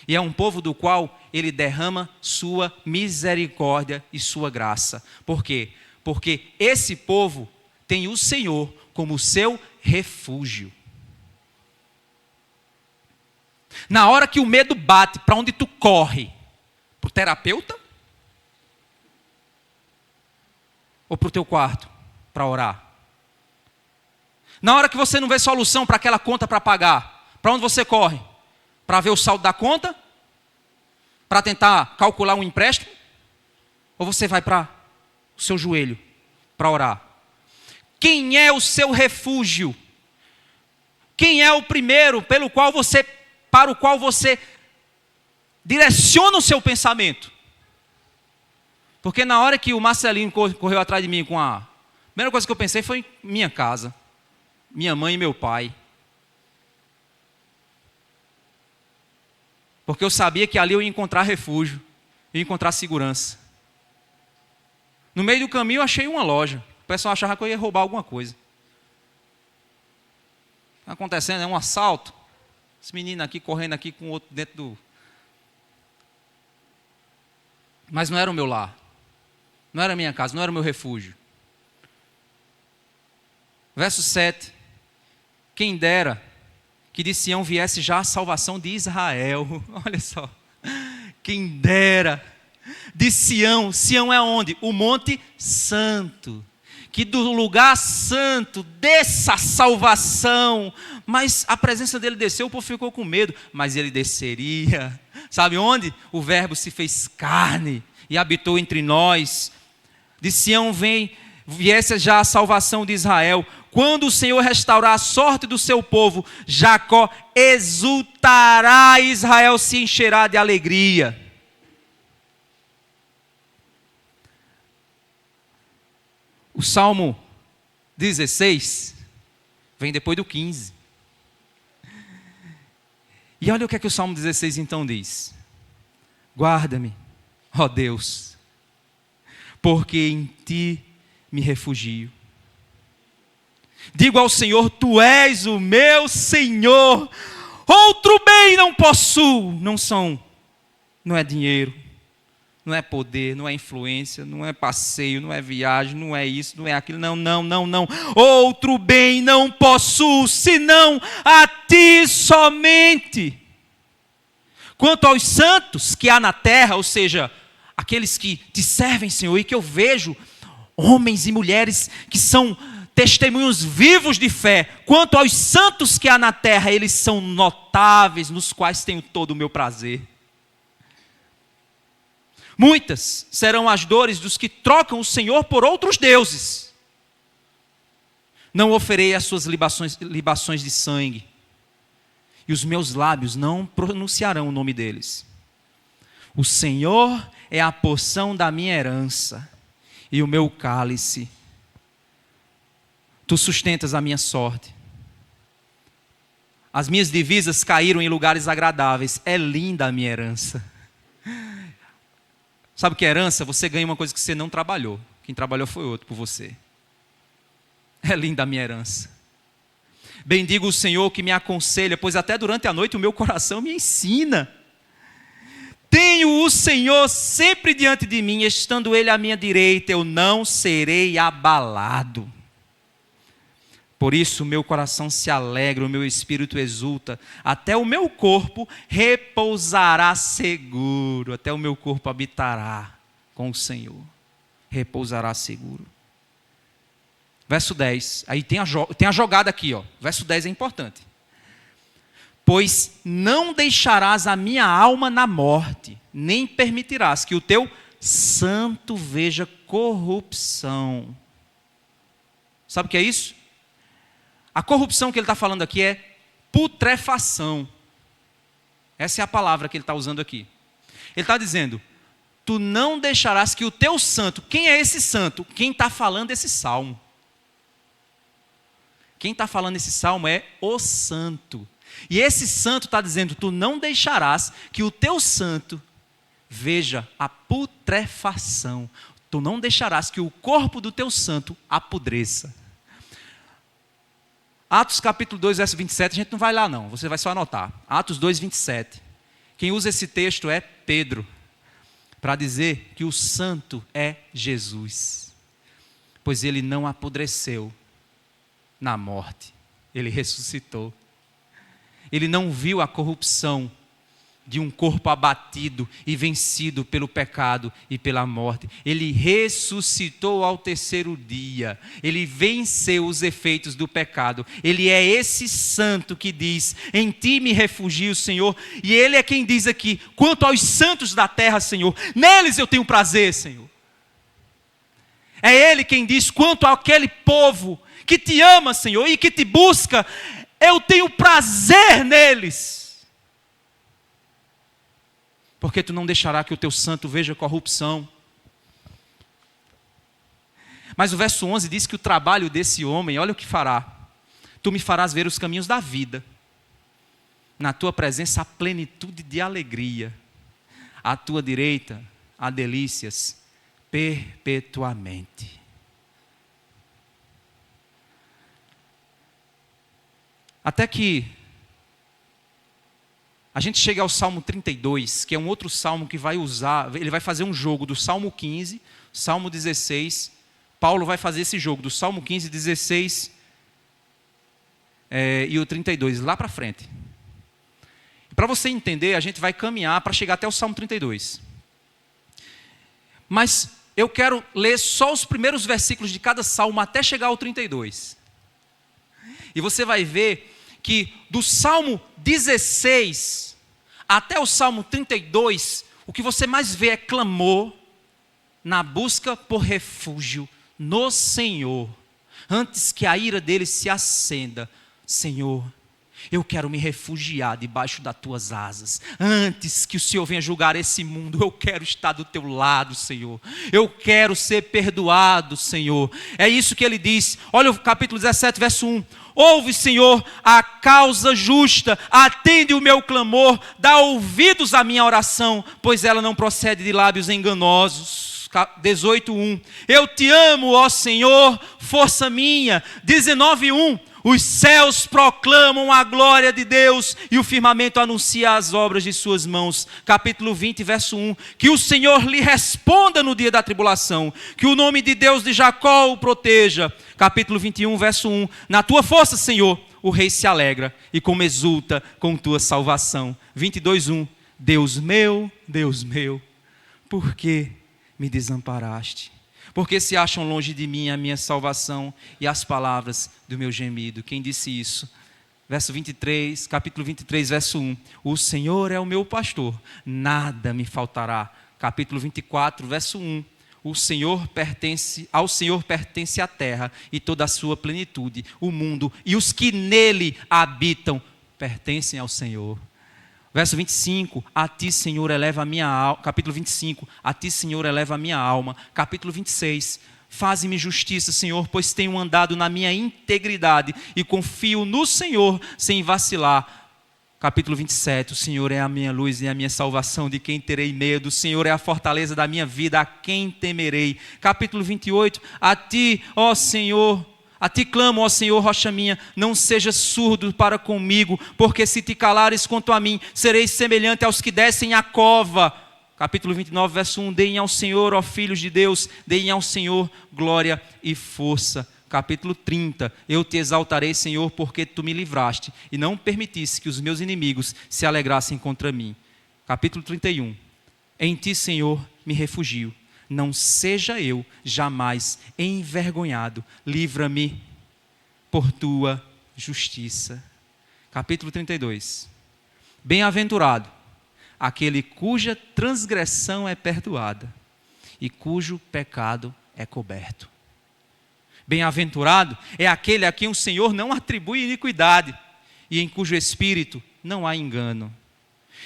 E é um povo do qual ele derrama sua misericórdia e sua graça. Por quê? Porque esse povo tem o Senhor como seu refúgio. Na hora que o medo bate, para onde tu corre? Para o terapeuta? Ou para o teu quarto, para orar? Na hora que você não vê solução para aquela conta para pagar, para onde você corre? Para ver o saldo da conta? Para tentar calcular um empréstimo? Ou você vai para o seu joelho para orar? Quem é o seu refúgio? Quem é o primeiro para o qual você direciona o seu pensamento? Porque na hora que o Marcelinho correu atrás de mim a primeira coisa que eu pensei foi em minha casa, minha mãe e meu pai. Porque eu sabia que ali eu ia encontrar refúgio, eu ia encontrar segurança. No meio do caminho eu achei uma loja. O pessoal achava que eu ia roubar alguma coisa. Está acontecendo, é um assalto. Esse menino aqui correndo aqui com o outro dentro do... Mas não era o meu lar. Não era a minha casa, não era o meu refúgio. Verso 7. Quem dera que de Sião viesse já a salvação de Israel. Olha só. Quem dera. De Sião. Sião é onde? O Monte Santo. Que do lugar santo desça a salvação. Mas a presença dele desceu, o povo ficou com medo. Mas ele desceria. Sabe onde? O Verbo se fez carne e habitou entre nós. De Sião viesse já a salvação de Israel. Quando o Senhor restaurar a sorte do seu povo, Jacó exultará, Israel se encherá de alegria. O Salmo 16 vem depois do 15. E olha o que é que o Salmo 16 então diz. Guarda-me, ó Deus, porque em ti me refugio. Digo ao Senhor, tu és o meu Senhor. Outro bem não possuo. Não é dinheiro, não é poder, não é influência, não é passeio, não é viagem, não é isso, não é aquilo. Não. Outro bem não possuo, senão a ti somente. Quanto aos santos que há na terra, ou seja, aqueles que te servem, Senhor, e que eu vejo homens e mulheres que são testemunhos vivos de fé. Quanto aos santos que há na terra, eles são notáveis, nos quais tenho todo o meu prazer. Muitas serão as dores dos que trocam o Senhor por outros deuses. Não oferei as suas libações de sangue, e os meus lábios não pronunciarão o nome deles. O Senhor é a porção da minha herança, e o meu cálice. Tu sustentas a minha sorte. As minhas divisas caíram em lugares agradáveis. É linda a minha herança. Sabe o que é herança? Você ganha uma coisa que você não trabalhou. Quem trabalhou foi outro por você. É linda a minha herança. Bendigo o Senhor que me aconselha, pois até durante a noite o meu coração me ensina. Tenho o Senhor sempre diante de mim, estando Ele à minha direita, eu não serei abalado. Por isso o meu coração se alegra, o meu espírito exulta, até o meu corpo repousará seguro, até o meu corpo habitará com o Senhor, repousará seguro. Verso 10, aí tem a jogada aqui, ó. Verso 10 é importante. Pois não deixarás a minha alma na morte, nem permitirás que o teu santo veja corrupção. Sabe o que é isso? A corrupção que ele está falando aqui é putrefação. Essa é a palavra que ele está usando aqui. Ele está dizendo, tu não deixarás que o teu santo, quem é esse santo? Quem está falando esse salmo. Quem está falando esse salmo é o santo. E esse santo está dizendo, tu não deixarás que o teu santo veja a putrefação. tu não deixarás que o corpo do teu santo apodreça. Atos capítulo 2, verso 27, a gente não vai lá não, você vai só anotar. Atos 2, 27. Quem usa esse texto é Pedro, para dizer que o santo é Jesus, pois ele não apodreceu na morte, ele ressuscitou. Ele não viu a corrupção de um corpo abatido e vencido pelo pecado e pela morte. Ele ressuscitou ao terceiro dia. Ele venceu os efeitos do pecado. Ele é esse santo que diz: em ti me refugio, Senhor. E ele é quem diz aqui: quanto aos santos da terra, Senhor, neles eu tenho prazer, Senhor. É ele quem diz: quanto àquele povo que te ama, Senhor, e que te busca, eu tenho prazer neles. Porque tu não deixará que o teu santo veja corrupção. Mas o verso 11 diz que o trabalho desse homem, olha o que fará: tu me farás ver os caminhos da vida, na tua presença há plenitude de alegria, à tua direita há delícias perpetuamente. Até que a gente chega ao Salmo 32, que é um outro salmo que vai usar, ele vai fazer um jogo do Salmo 15, Salmo 16, Paulo vai fazer esse jogo do Salmo 15, 16 e o 32, lá para frente. Para você entender, a gente vai caminhar para chegar até o Salmo 32. Mas eu quero ler só os primeiros versículos de cada salmo até chegar ao 32. E você vai ver que do Salmo 16 até o Salmo 32, o que você mais vê é clamor na busca por refúgio no Senhor, antes que a ira dele se acenda. Senhor, eu quero me refugiar debaixo das tuas asas. Antes que o Senhor venha julgar esse mundo, eu quero estar do teu lado, Senhor. Eu quero ser perdoado, Senhor. É isso que ele diz. Olha o capítulo 17, verso 1. Ouve, Senhor, a causa justa, atende o meu clamor, dá ouvidos à minha oração, pois ela não procede de lábios enganosos. 18:1. Eu te amo, ó Senhor, força minha. 19:1. Os céus proclamam a glória de Deus e o firmamento anuncia as obras de suas mãos. Capítulo 20, verso 1. Que o Senhor lhe responda no dia da tribulação. Que o nome de Deus de Jacó o proteja. Capítulo 21, verso 1. Na tua força, Senhor, o rei se alegra e como exulta com tua salvação. 22:1. Deus meu, por que me desamparaste? Porque se acham longe de mim a minha salvação e as palavras do meu gemido. Quem disse isso? Verso 23, capítulo 23, verso 1. O Senhor é o meu pastor, nada me faltará. Capítulo 24, verso 1. Ao Senhor pertence a terra e toda a sua plenitude, o mundo e os que nele habitam pertencem ao Senhor. Verso 25, a ti, Senhor, eleva a minha alma. Capítulo 25, a ti, Senhor, eleva a minha alma. Capítulo 26, faze-me justiça, Senhor, pois tenho andado na minha integridade e confio no Senhor sem vacilar. Capítulo 27, o Senhor é a minha luz e a minha salvação, de quem terei medo? O Senhor é a fortaleza da minha vida, a quem temerei? Capítulo 28, a ti, ó Senhor, a ti clamo, ó Senhor, rocha minha, não sejas surdo para comigo, porque se te calares quanto a mim, sereis semelhante aos que descem a cova. Capítulo 29, verso 1, deem ao Senhor, ó filhos de Deus, deem ao Senhor glória e força. Capítulo 30, eu te exaltarei, Senhor, porque tu me livraste e não permitisse que os meus inimigos se alegrassem contra mim. Capítulo 31, em ti, Senhor, me refugio. Não seja eu jamais envergonhado, livra-me por tua justiça. Capítulo 32. Bem-aventurado aquele cuja transgressão é perdoada e cujo pecado é coberto. Bem-aventurado é aquele a quem o Senhor não atribui iniquidade e em cujo espírito não há engano.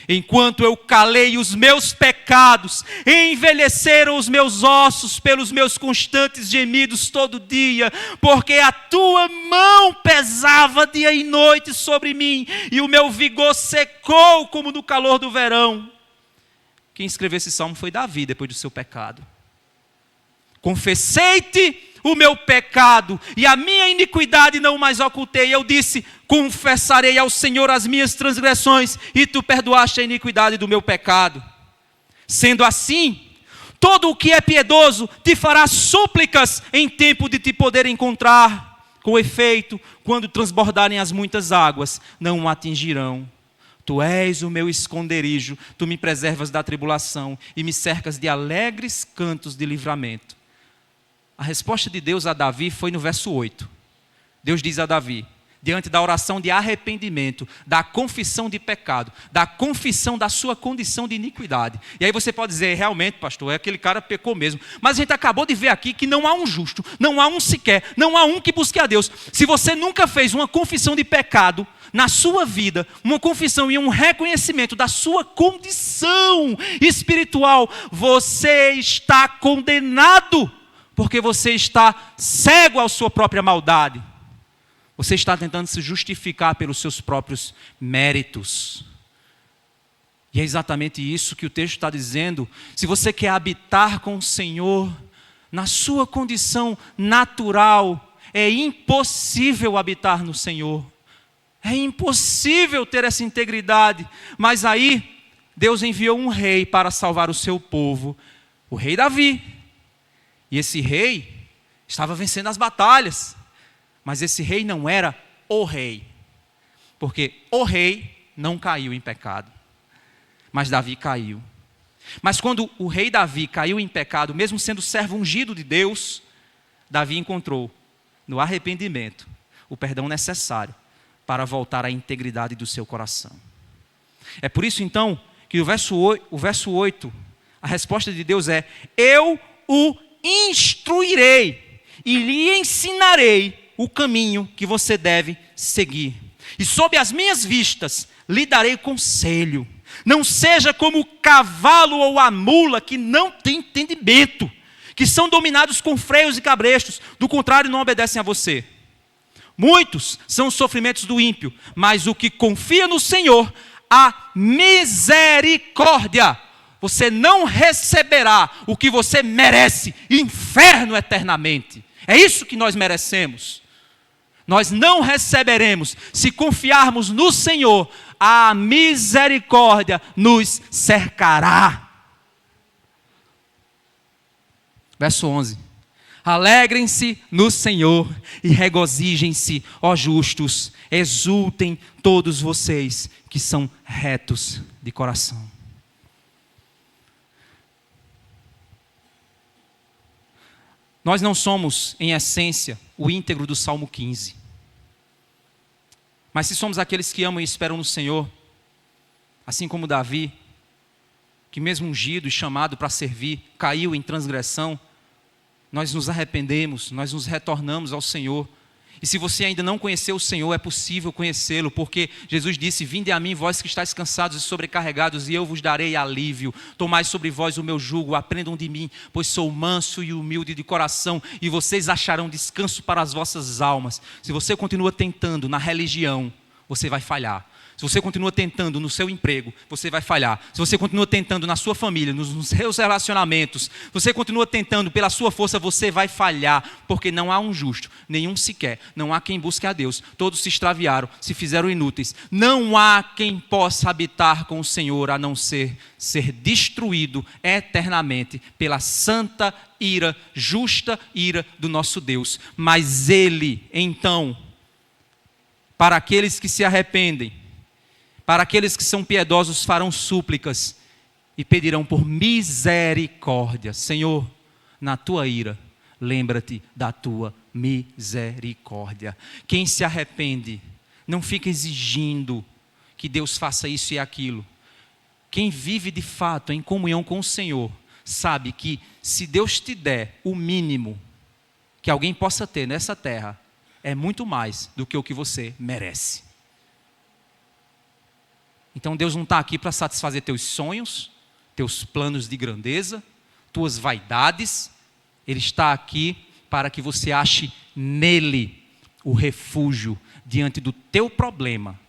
Enquanto eu calei os meus pecados, envelheceram os meus ossos pelos meus constantes gemidos todo dia, porque a tua mão pesava dia e noite sobre mim, e o meu vigor secou como no calor do verão. Quem escreveu esse salmo foi Davi, depois do seu pecado. Confessei-te o meu pecado e a minha iniquidade não mais ocultei. Eu disse: confessarei ao Senhor as minhas transgressões e tu perdoaste a iniquidade do meu pecado. Sendo assim, todo o que é piedoso te fará súplicas em tempo de te poder encontrar. Com efeito, quando transbordarem as muitas águas, não o atingirão. Tu és o meu esconderijo, tu me preservas da tribulação e me cercas de alegres cantos de livramento. A resposta de Deus a Davi foi no verso 8. Deus diz a Davi, diante da oração de arrependimento, da confissão de pecado, da confissão da sua condição de iniquidade. E aí você pode dizer: realmente, pastor, aquele cara pecou mesmo. Mas a gente acabou de ver aqui que não há um justo, não há um sequer, não há um que busque a Deus. Se você nunca fez uma confissão de pecado na sua vida, uma confissão e um reconhecimento da sua condição espiritual, você está condenado, porque você está cego à sua própria maldade. Você está tentando se justificar pelos seus próprios méritos. E é exatamente isso que o texto está dizendo. Se você quer habitar com o Senhor, na sua condição natural, é impossível habitar no Senhor. É impossível ter essa integridade. Mas aí, Deus enviou um rei para salvar o seu povo, o rei Davi. E esse rei estava vencendo as batalhas. Mas esse rei não era o rei. Porque o rei não caiu em pecado. Mas Davi caiu. Mas quando o rei Davi caiu em pecado, mesmo sendo servo ungido de Deus, Davi encontrou no arrependimento o perdão necessário para voltar à integridade do seu coração. É por isso então que o verso 8, a resposta de Deus é: eu o instruirei e lhe ensinarei o caminho que você deve seguir. E sob as minhas vistas lhe darei conselho. Não seja como o cavalo ou a mula que não tem entendimento, que são dominados com freios e cabrestos, do contrário não obedecem a você. Muitos são os sofrimentos do ímpio, mas o que confia no Senhor, a misericórdia. Você não receberá o que você merece, inferno eternamente. É isso que nós merecemos. Nós não receberemos se confiarmos no Senhor. A misericórdia nos cercará. Verso 11. Alegrem-se no Senhor e regozijem-se, ó justos. Exultem todos vocês que são retos de coração. Nós não somos, em essência, o íntegro do Salmo 15. Mas se somos aqueles que amam e esperam no Senhor, assim como Davi, que mesmo ungido e chamado para servir, caiu em transgressão, nós nos arrependemos, nós nos retornamos ao Senhor. E se você ainda não conheceu o Senhor, é possível conhecê-lo, porque Jesus disse: vinde a mim, vós que estáis cansados e sobrecarregados, e eu vos darei alívio. Tomai sobre vós o meu jugo, aprendam de mim, pois sou manso e humilde de coração, e vocês acharão descanso para as vossas almas. Se você continua tentando na religião, você vai falhar. Se você continua tentando no seu emprego, você vai falhar. Se você continua tentando na sua família, nos seus relacionamentos, se você continua tentando pela sua força, você vai falhar. Porque não há um justo, nenhum sequer. Não há quem busque a Deus. Todos se extraviaram, se fizeram inúteis. Não há quem possa habitar com o Senhor, a não ser destruído eternamente pela santa ira, justa ira do nosso Deus. Mas Ele, então, para aqueles que se arrependem, para aqueles que são piedosos, farão súplicas e pedirão por misericórdia. Senhor, na tua ira, lembra-te da tua misericórdia. Quem se arrepende, não fica exigindo que Deus faça isso e aquilo. Quem vive de fato em comunhão com o Senhor, sabe que se Deus te der o mínimo que alguém possa ter nessa terra, é muito mais do que o que você merece. Então Deus não está aqui para satisfazer teus sonhos, teus planos de grandeza, tuas vaidades. Ele está aqui para que você ache nele o refúgio diante do teu problema,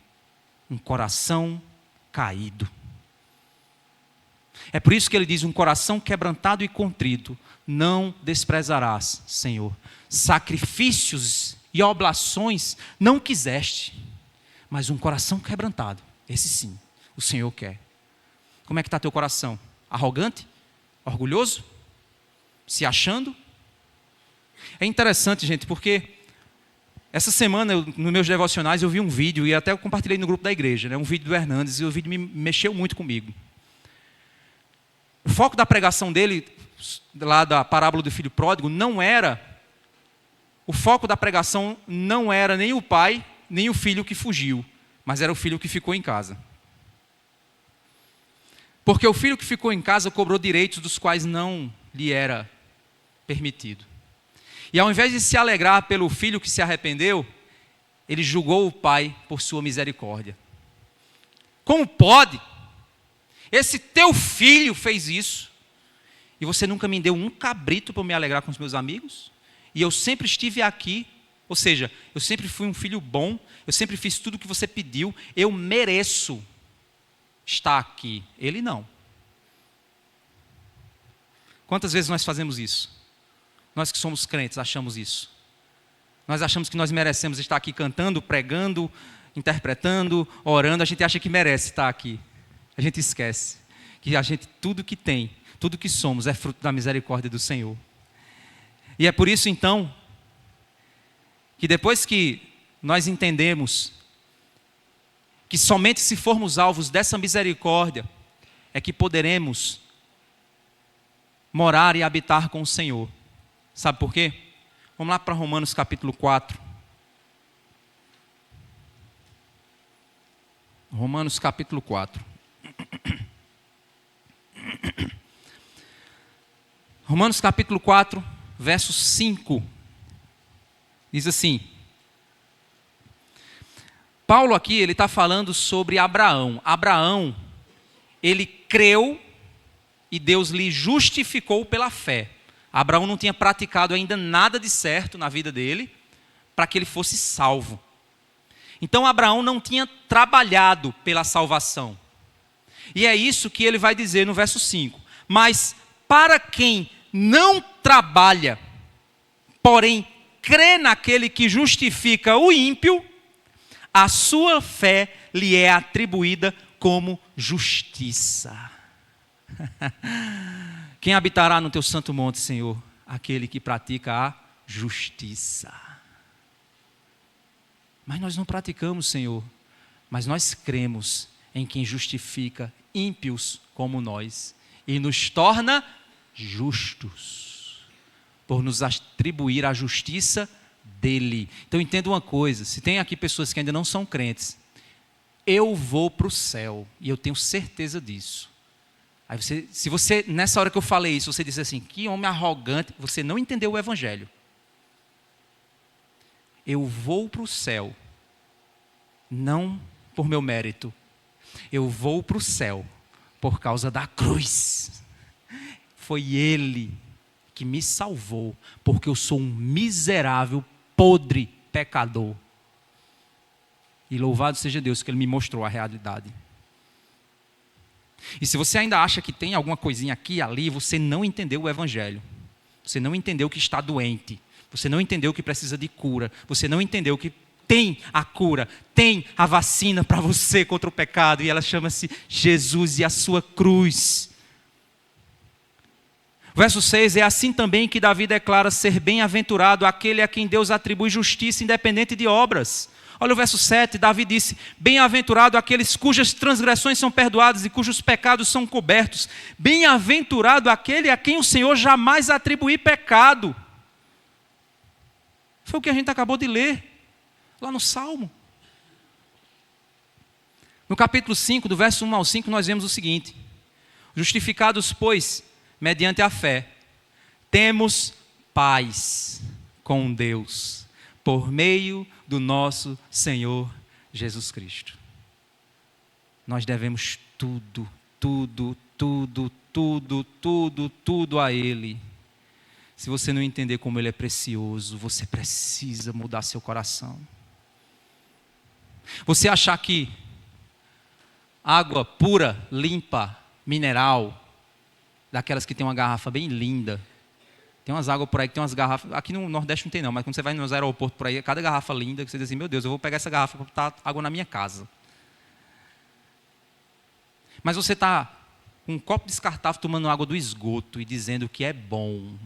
um coração caído. É por isso que ele diz: um coração quebrantado e contrito não desprezarás, Senhor. Sacrifícios e oblações não quiseste, mas um coração quebrantado, esse sim, o Senhor quer. Como é que está teu coração? Arrogante? Orgulhoso? Se achando? É interessante, gente, porque essa semana, nos meus devocionais, eu vi um vídeo, e até eu compartilhei no grupo da igreja, um vídeo do Hernandes, e o vídeo me mexeu muito comigo. O foco da pregação dele, lá da parábola do filho pródigo, o foco da pregação não era nem o pai, nem o filho que fugiu, mas era o filho que ficou em casa. Porque o filho que ficou em casa cobrou direitos dos quais não lhe era permitido. E ao invés de se alegrar pelo filho que se arrependeu, ele julgou o pai por sua misericórdia. Como pode? Esse teu filho fez isso, e você nunca me deu um cabrito para me alegrar com os meus amigos? E eu sempre estive aqui, ou seja, eu sempre fui um filho bom, eu sempre fiz tudo o que você pediu, eu mereço estar aqui. Ele não. Quantas vezes nós fazemos isso? Nós que somos crentes achamos isso. Nós achamos que nós merecemos estar aqui cantando, pregando, interpretando, orando. A gente acha que merece estar aqui. A gente esquece que tudo que tem, tudo que somos é fruto da misericórdia do Senhor. E é por isso então, que depois que nós entendemos que somente se formos alvos dessa misericórdia, é que poderemos morar e habitar com o Senhor. Sabe por quê? Vamos lá para Romanos capítulo 4. Romanos capítulo 4. Romanos capítulo 4, verso 5. Diz assim. Paulo aqui, ele está falando sobre Abraão. Abraão, ele creu e Deus lhe justificou pela fé. Abraão não tinha praticado ainda nada de certo na vida dele para que ele fosse salvo. Então Abraão não tinha trabalhado pela salvação. E é isso que ele vai dizer no verso 5. Mas para quem não trabalha, porém crê naquele que justifica o ímpio, a sua fé lhe é atribuída como justiça. Quem habitará no teu santo monte, Senhor? Aquele que pratica a justiça. Mas nós não praticamos, Senhor. Mas nós cremos em quem justifica ímpios como nós e nos torna justos, por nos atribuir a justiça dele. Então entenda uma coisa, se tem aqui pessoas que ainda não são crentes, eu vou para o céu, e eu tenho certeza disso. Aí se você, nessa hora que eu falei isso, você disse assim, que homem arrogante, você não entendeu o evangelho. Eu vou para o céu, não por meu mérito, eu vou para o céu por causa da cruz. Foi Ele que me salvou, porque eu sou um miserável, podre pecador. E louvado seja Deus que Ele me mostrou a realidade. E se você ainda acha que tem alguma coisinha aqui e ali, você não entendeu o evangelho. Você não entendeu que está doente. Você não entendeu que precisa de cura. Você não entendeu que tem a cura, tem a vacina para você contra o pecado, e ela chama-se Jesus e a sua cruz. Verso 6, é assim também que Davi declara ser bem-aventurado aquele a quem Deus atribui justiça independente de obras. Olha o verso 7, Davi disse, bem-aventurado aqueles cujas transgressões são perdoadas e cujos pecados são cobertos. Bem-aventurado aquele a quem o Senhor jamais atribuir pecado. Foi o que a gente acabou de ler, lá no Salmo. No capítulo 5, do verso 1 ao 5, nós vemos o seguinte: justificados, pois, mediante a fé, temos paz com Deus, por meio do nosso Senhor Jesus Cristo. Nós devemos tudo, tudo, tudo, tudo, tudo, tudo a Ele. Se você não entender como Ele é precioso, você precisa mudar seu coração. Você achar que água pura, limpa, mineral, daquelas que tem uma garrafa bem linda. Tem umas águas por aí que tem umas garrafas, aqui no Nordeste não tem não, mas quando você vai nos aeroportos por aí, cada garrafa linda, que você diz assim, meu Deus, eu vou pegar essa garrafa para botar água na minha casa. Mas você está com um copo descartável tomando água do esgoto e dizendo que é bom.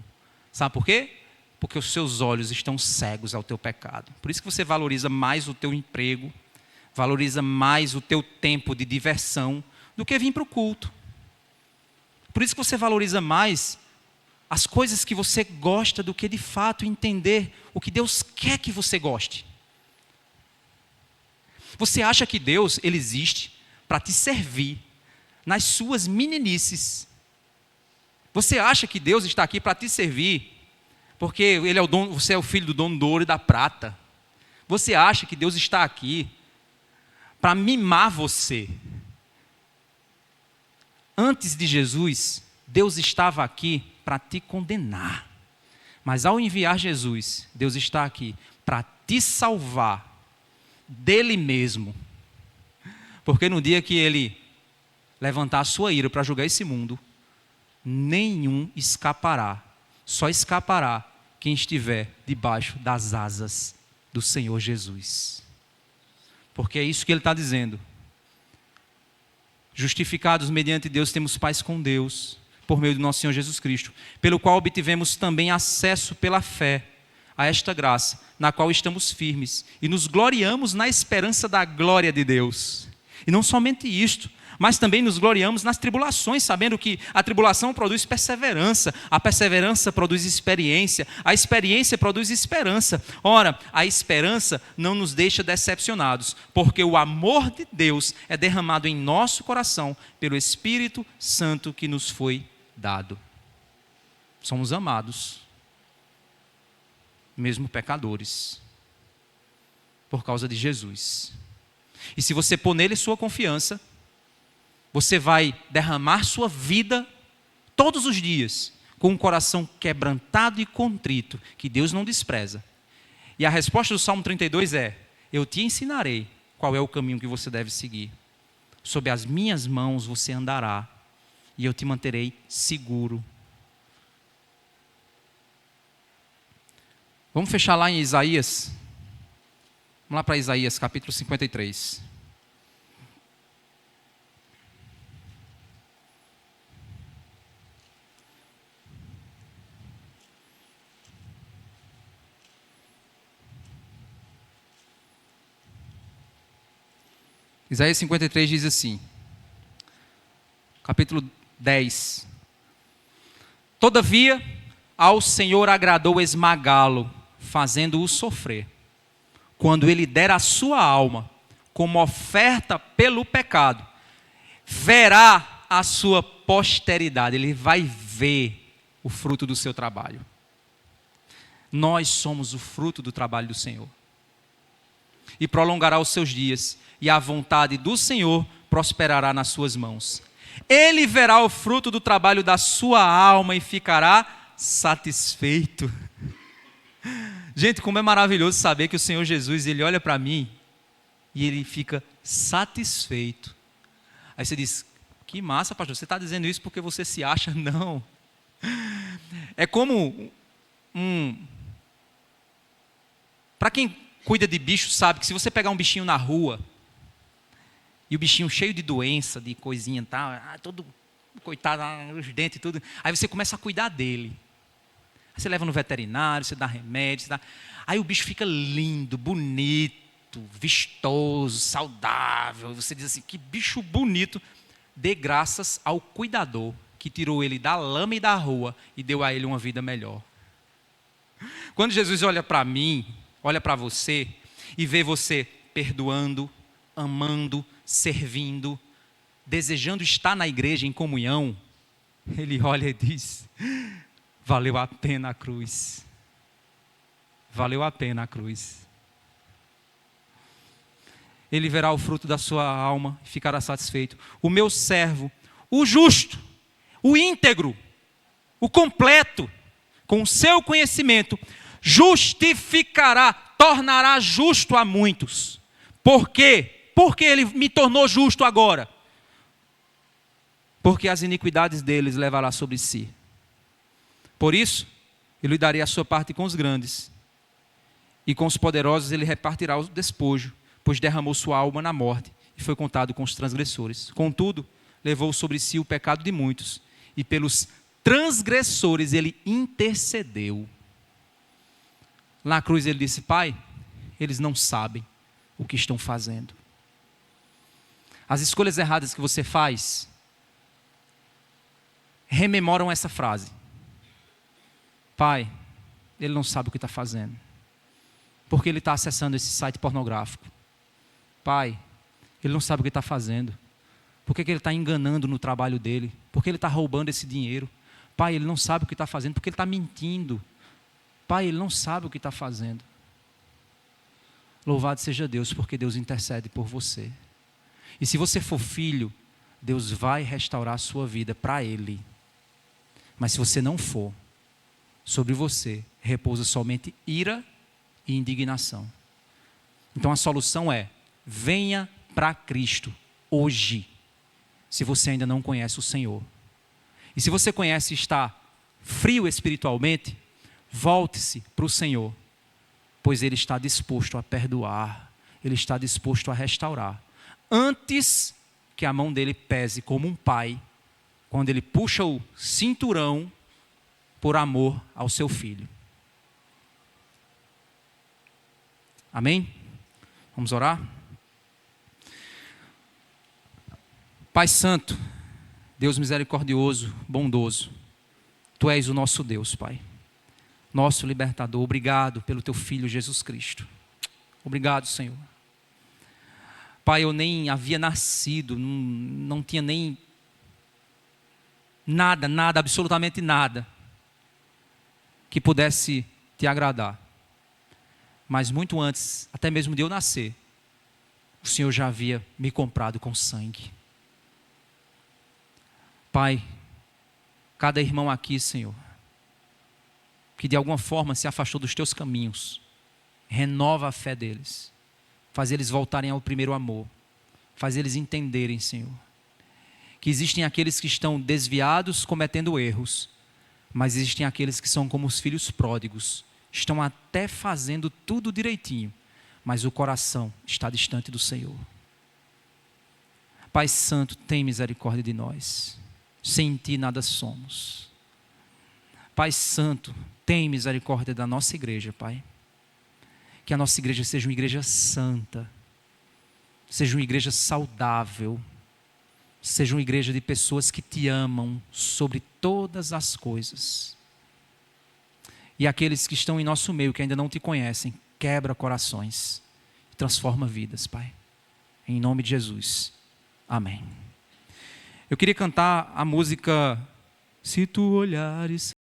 Sabe por quê? Porque os seus olhos estão cegos ao teu pecado. Por isso que você valoriza mais o teu emprego, valoriza mais o teu tempo de diversão do que vir para o culto. Por isso que você valoriza mais as coisas que você gosta do que de fato entender o que Deus quer que você goste. Você acha que Deus, Ele existe para te servir nas suas meninices. Você acha que Deus está aqui para te servir porque Ele é o dono, você é o filho do dono do ouro e da prata. Você acha que Deus está aqui para mimar você. Antes de Jesus, Deus estava aqui para te condenar. Mas ao enviar Jesus, Deus está aqui para te salvar dele mesmo. Porque no dia que Ele levantar a sua ira para julgar esse mundo, nenhum escapará. Só escapará quem estiver debaixo das asas do Senhor Jesus. Porque é isso que Ele está dizendo. Justificados mediante Deus, temos paz com Deus, por meio do nosso Senhor Jesus Cristo, pelo qual obtivemos também acesso pela fé a esta graça, na qual estamos firmes, e nos gloriamos na esperança da glória de Deus. E não somente isto, mas também nos gloriamos nas tribulações, sabendo que a tribulação produz perseverança, a perseverança produz experiência, a experiência produz esperança. Ora, a esperança não nos deixa decepcionados, porque o amor de Deus é derramado em nosso coração pelo Espírito Santo que nos foi dado. Somos amados, mesmo pecadores, por causa de Jesus. E se você pôr nele sua confiança, você vai derramar sua vida todos os dias com um coração quebrantado e contrito, que Deus não despreza. E a resposta do Salmo 32 é: eu te ensinarei qual é o caminho que você deve seguir. Sob as minhas mãos você andará e eu te manterei seguro. Vamos fechar lá em Isaías. Vamos lá para Isaías, capítulo 53. Isaías 53 diz assim, capítulo 10. Todavia, ao Senhor agradou esmagá-lo, fazendo-o sofrer. Quando Ele der a sua alma como oferta pelo pecado, verá a sua posteridade. Ele vai ver o fruto do seu trabalho. Nós somos o fruto do trabalho do Senhor. E prolongará os seus dias, e a vontade do Senhor prosperará nas suas mãos. Ele verá o fruto do trabalho da sua alma e ficará satisfeito. Gente, como é maravilhoso saber que o Senhor Jesus, Ele olha para mim e Ele fica satisfeito. Aí você diz, que massa, pastor, você está dizendo isso porque você se acha? Não. É como para quem cuida de bicho sabe que se você pegar um bichinho na rua, e o bichinho cheio de doença, de coisinha, tá, todo coitado, os dentes e tudo, aí você começa a cuidar dele. Aí você leva no veterinário, você dá remédio, aí o bicho fica lindo, bonito, vistoso, saudável. Você diz assim, que bicho bonito. Dê graças ao cuidador que tirou ele da lama e da rua e deu a ele uma vida melhor. Quando Jesus olha para mim, olha para você e vê você perdoando, amando, servindo, desejando estar na igreja em comunhão, Ele olha e diz, valeu a pena a cruz. Valeu a pena a cruz. Ele verá o fruto da sua alma e ficará satisfeito. O meu servo, o justo, o íntegro, o completo, com o seu conhecimento, justificará, tornará justo a muitos. Por quê? Porque Ele me tornou justo agora? porque as iniquidades deles levará sobre si. Por isso, eu lhe darei a sua parte com os grandes, e com os poderosos ele repartirá o despojo, pois derramou sua alma na morte, e foi contado com os transgressores. Contudo, levou sobre si o pecado de muitos, e pelos transgressores ele intercedeu. Na cruz ele disse: Pai, eles não sabem o que estão fazendo. As escolhas erradas que você faz rememoram essa frase. Pai, ele não sabe o que está fazendo, porque ele está acessando esse site pornográfico. Pai, ele não sabe o que está fazendo, por que ele está enganando no trabalho dele, por que ele está roubando esse dinheiro. Pai, ele não sabe o que está fazendo, porque ele está mentindo. Pai, ele não sabe o que está fazendo. Louvado seja Deus, porque Deus intercede por você. E se você for filho, Deus vai restaurar a sua vida para Ele. Mas se você não for, sobre você repousa somente ira e indignação. Então a solução é: venha para Cristo hoje, se você ainda não conhece o Senhor. E se você conhece e está frio espiritualmente, volte-se para o Senhor, pois Ele está disposto a perdoar, Ele está disposto a restaurar, antes que a mão dele pese como um pai, quando ele puxa o cinturão por amor ao seu filho. Amém? Vamos orar? Pai Santo, Deus misericordioso, bondoso, Tu és o nosso Deus, Pai, nosso libertador. Obrigado pelo Teu Filho Jesus Cristo. Obrigado, Senhor. Pai, eu nem havia nascido, não tinha nem nada, absolutamente nada que pudesse Te agradar. Mas muito antes, até mesmo de eu nascer, o Senhor já havia me comprado com sangue. Pai, cada irmão aqui, Senhor, que de alguma forma se afastou dos Teus caminhos, renova a fé deles, faz eles voltarem ao primeiro amor, faz eles entenderem, Senhor, que existem aqueles que estão desviados, cometendo erros, mas existem aqueles que são como os filhos pródigos, estão até fazendo tudo direitinho, mas o coração está distante do Senhor. Pai Santo, tem misericórdia de nós. Sem Ti nada somos. Pai Santo, tem misericórdia da nossa igreja, Pai. Que a nossa igreja seja uma igreja santa, seja uma igreja saudável, seja uma igreja de pessoas que Te amam sobre todas as coisas. E aqueles que estão em nosso meio, que ainda não Te conhecem, quebra corações, transforma vidas, Pai. Em nome de Jesus. Amém. Eu queria cantar a música Se Tu Olhares